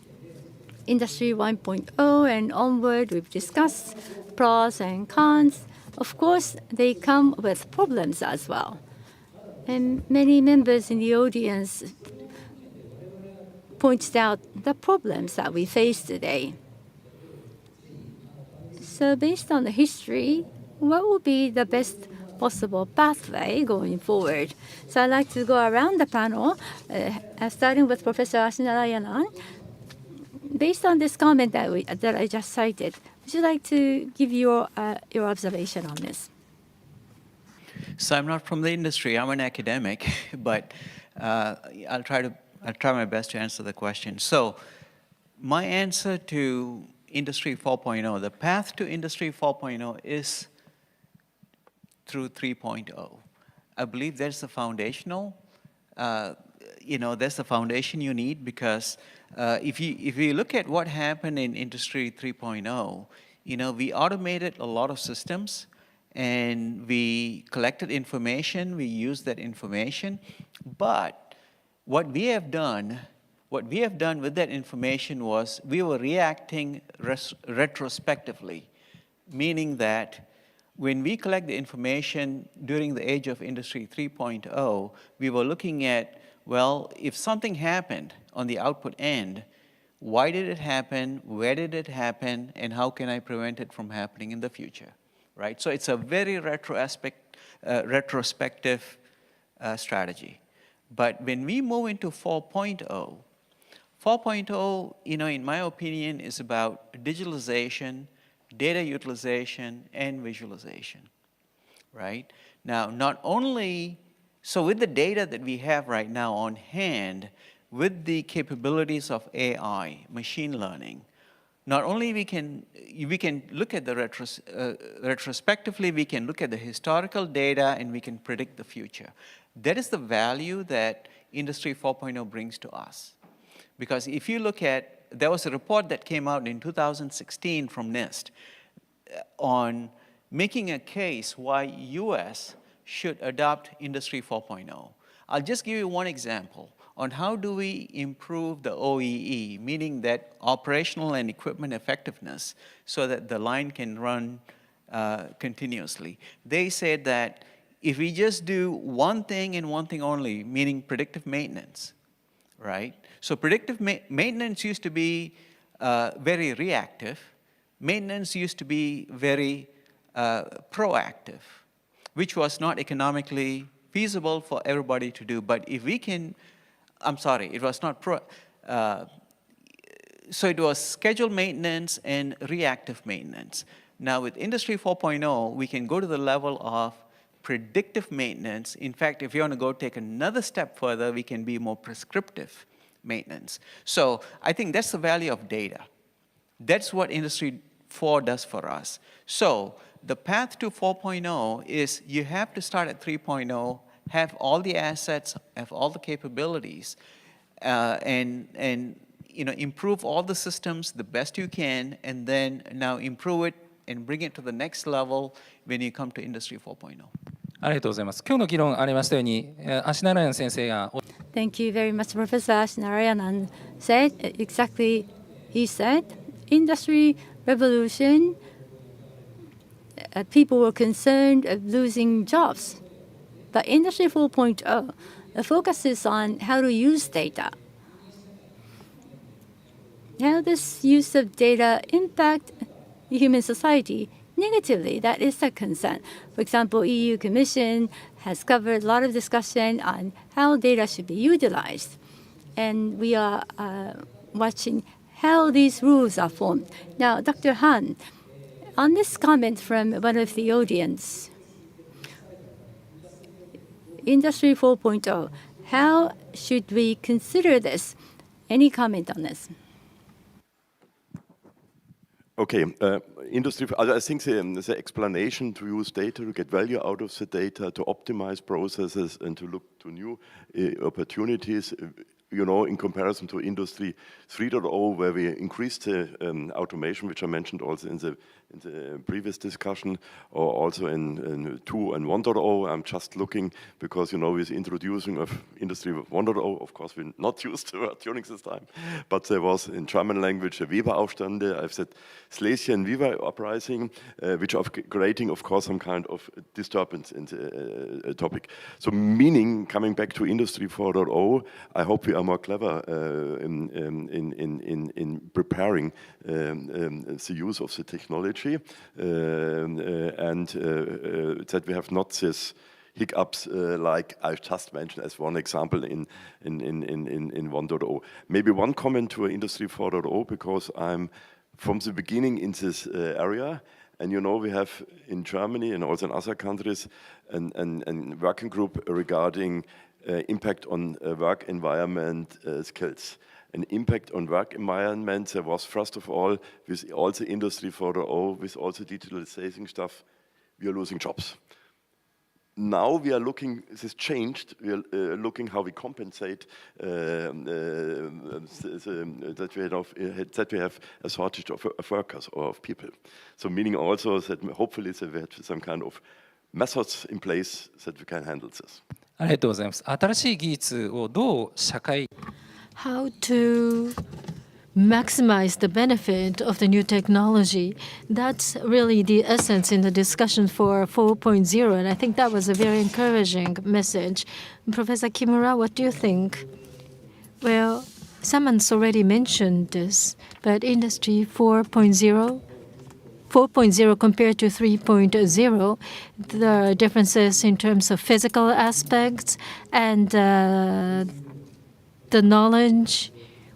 Industry 1.0 and onward, we've discussed pros and cons. Of course, they come with problems as well. And many members in the audience pointed out the problems that we face today. So based on the history, what will be the best possible pathway going forward? So I'd like to go around the panel, starting with Professor Athinarayanan. Based on this comment that I just cited, would you like to give your observation on this? So I'm not from the industry, I'm an academic, but I'll try my best to answer the question. So my answer to Industry 4.0, the path to Industry 4.0 is through 3.0. I believe there's the foundational, there's the foundation you need, because if you look at what happened in Industry 3.0, we automated a lot of systems, and we collected information, we used that information, but what we have done with that information was we were reacting retrospectively, meaning that when we collect the information during the age of Industry 3.0, we were looking at, well, if something happened on the output end, why did it happen, where did it happen, and how can I prevent it from happening in the future, right? So it's a very retrospective strategy. But when we move into 4.0, 4.0, in my opinion, is about digitalization, data utilization, and visualization, right? Now, not only, so with the data that we have right now on hand, with the capabilities of AI, machine learning, not only we can look at the retrospectively, we can look at the historical data, and we can predict the future. That is the value that Industry 4.0 brings to us. Because if you look at, there was a report that came out in 2016 from NIST on making a case why US should adopt Industry 4.0. I'll just give you one example on how do we improve the OEE, meaning that operational and equipment effectiveness, so that the line can run continuously. They said that if we just do one thing and one thing only, meaning predictive maintenance, right? So predictive maintenance used to be very reactive. Maintenance used to be very proactive, which was not economically feasible for everybody to do. But if we can, it was not so it was scheduled maintenance and reactive maintenance. Now with Industry 4.0, we can go to the level of predictive maintenance. In fact, if you want to go take another step further, we can be more prescriptive maintenance. So I think that's the value of data. That's what Industry 4 does for us. So the path to 4.0 is you have to start at 3.0, have all the assets, have all the capabilities, and improve all the systems the best you can, and then now improve it and bring it to the next level when you come to Industry 4.0. ありがとうございます。今日の議論ありましたように、足奈良先生が Thank you very much, Professor Athinarayanan said exactly. He said, industry revolution, people were concerned of losing jobs. But Industry 4.0, the focus is on how to use data. How this use of data impact human society negatively, that is a concern. For example, EU Commission has covered a lot of discussion on how data should be utilized. And we are watching how these rules are formed. Now, Dr. Hahn, on this comment from one of the audience, Industry 4.0, how should we consider this? Any comment on this? Okay, industry. I think the explanation to use data to get value out of the data, to optimize processes, and to look to new opportunities. you know, in comparison to Industry 3.0, where we increased the automation, which I mentioned also in the previous discussion, or also in 2 and 1.0. I'm just looking because, you know, with introducing of Industry 1.0, of course, we not used the word during this time, but there was in German language a Weber-Aufstände. I've said Schlesien Weber uprising, which are creating, of course, some kind of disturbance in the topic. So meaning, coming back to Industry 4.0, I hope we are more clever in preparing the use of the technology, and that we have not this hiccups like I just mentioned as one example in 1.0. Maybe one comment to Industry 4.0, because I'm from the beginning in this area, and you know, we have in Germany and also in other countries an working group regarding impact on work environment skills. An impact on work environment, there was first of all, with all the Industry 4.0, with all the digitalization stuff, we are losing jobs. Now we are looking, this changed, we are looking how we compensate that we have a shortage of workers or of people. So meaning also that hopefully that we have some kind of methods in place that we can handle this. ありがとうございます。新しい技術をどう社会 How to maximize the benefit of the new technology. That's really the essence in the discussion for 4.0, and I think that was a very encouraging message. Professor Kimura, what do you think? Well, someone's already mentioned this, but Industry 4.0 compared to 3.0, the differences in terms of physical aspects and the knowledge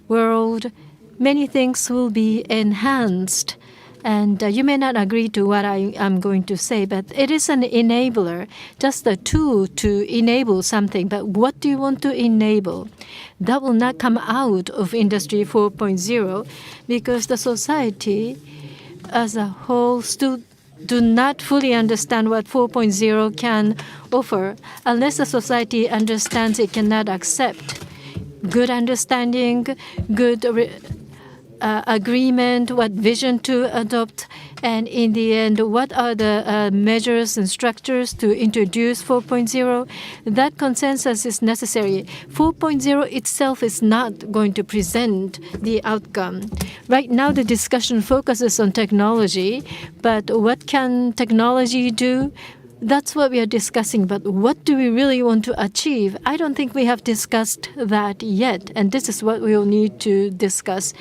world, many things will be enhanced. And you may not agree to what I am going to say, but it is an enabler, just a tool to enable something. But what do you want to enable? That will not come out of Industry 4.0 because the society as a whole still do not fully understand what 4.0 can offer. Unless the society understands, it cannot accept. Good understanding, good agreement, what vision to adopt, and in the end, what are the measures and structures to introduce 4.0. That consensus is necessary. 4.0 itself is not going to present the outcome. Right now, the discussion focuses on technology, but what can technology do? That's what we are discussing, but what do we really want to achieve? I don't think we have discussed that yet, and this is what we will need to discuss.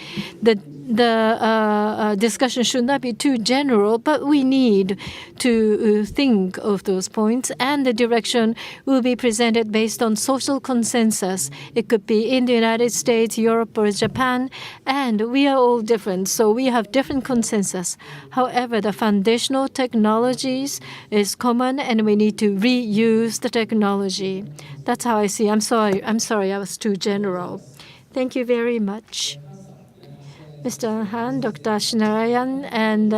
The discussion should not be too general, but we need to think of those points, and the direction will be presented based on social consensus. It could be in the United States, Europe, or Japan, and we are all different, so we have different consensus. However, the foundational technologies is common, and we need to reuse the technology. That's how I see. I'm sorry, I was too general. Thank you very much. Mr. Hahn, Dr. Athinarayanan, and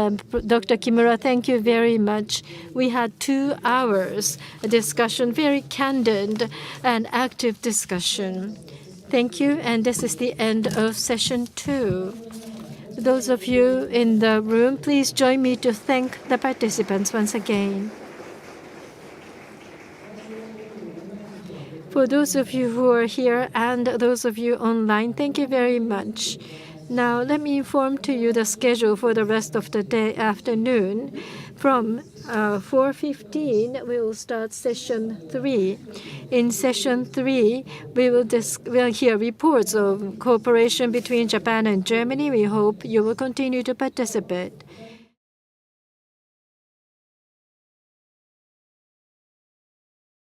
Dr. Kimura, thank you very much. We had 2 hours discussion, very candid and active discussion. Thank you, and this is the end of session 2. Those of you in the room, please join me to thank the participants once again. For those of you who are here and those of you online, thank you very much. Now, let me inform to you the schedule for the rest of the afternoon. From 4:15, we will start session 3. In session 3, we'll hear reports of cooperation between Japan and Germany. We hope you will continue to participate.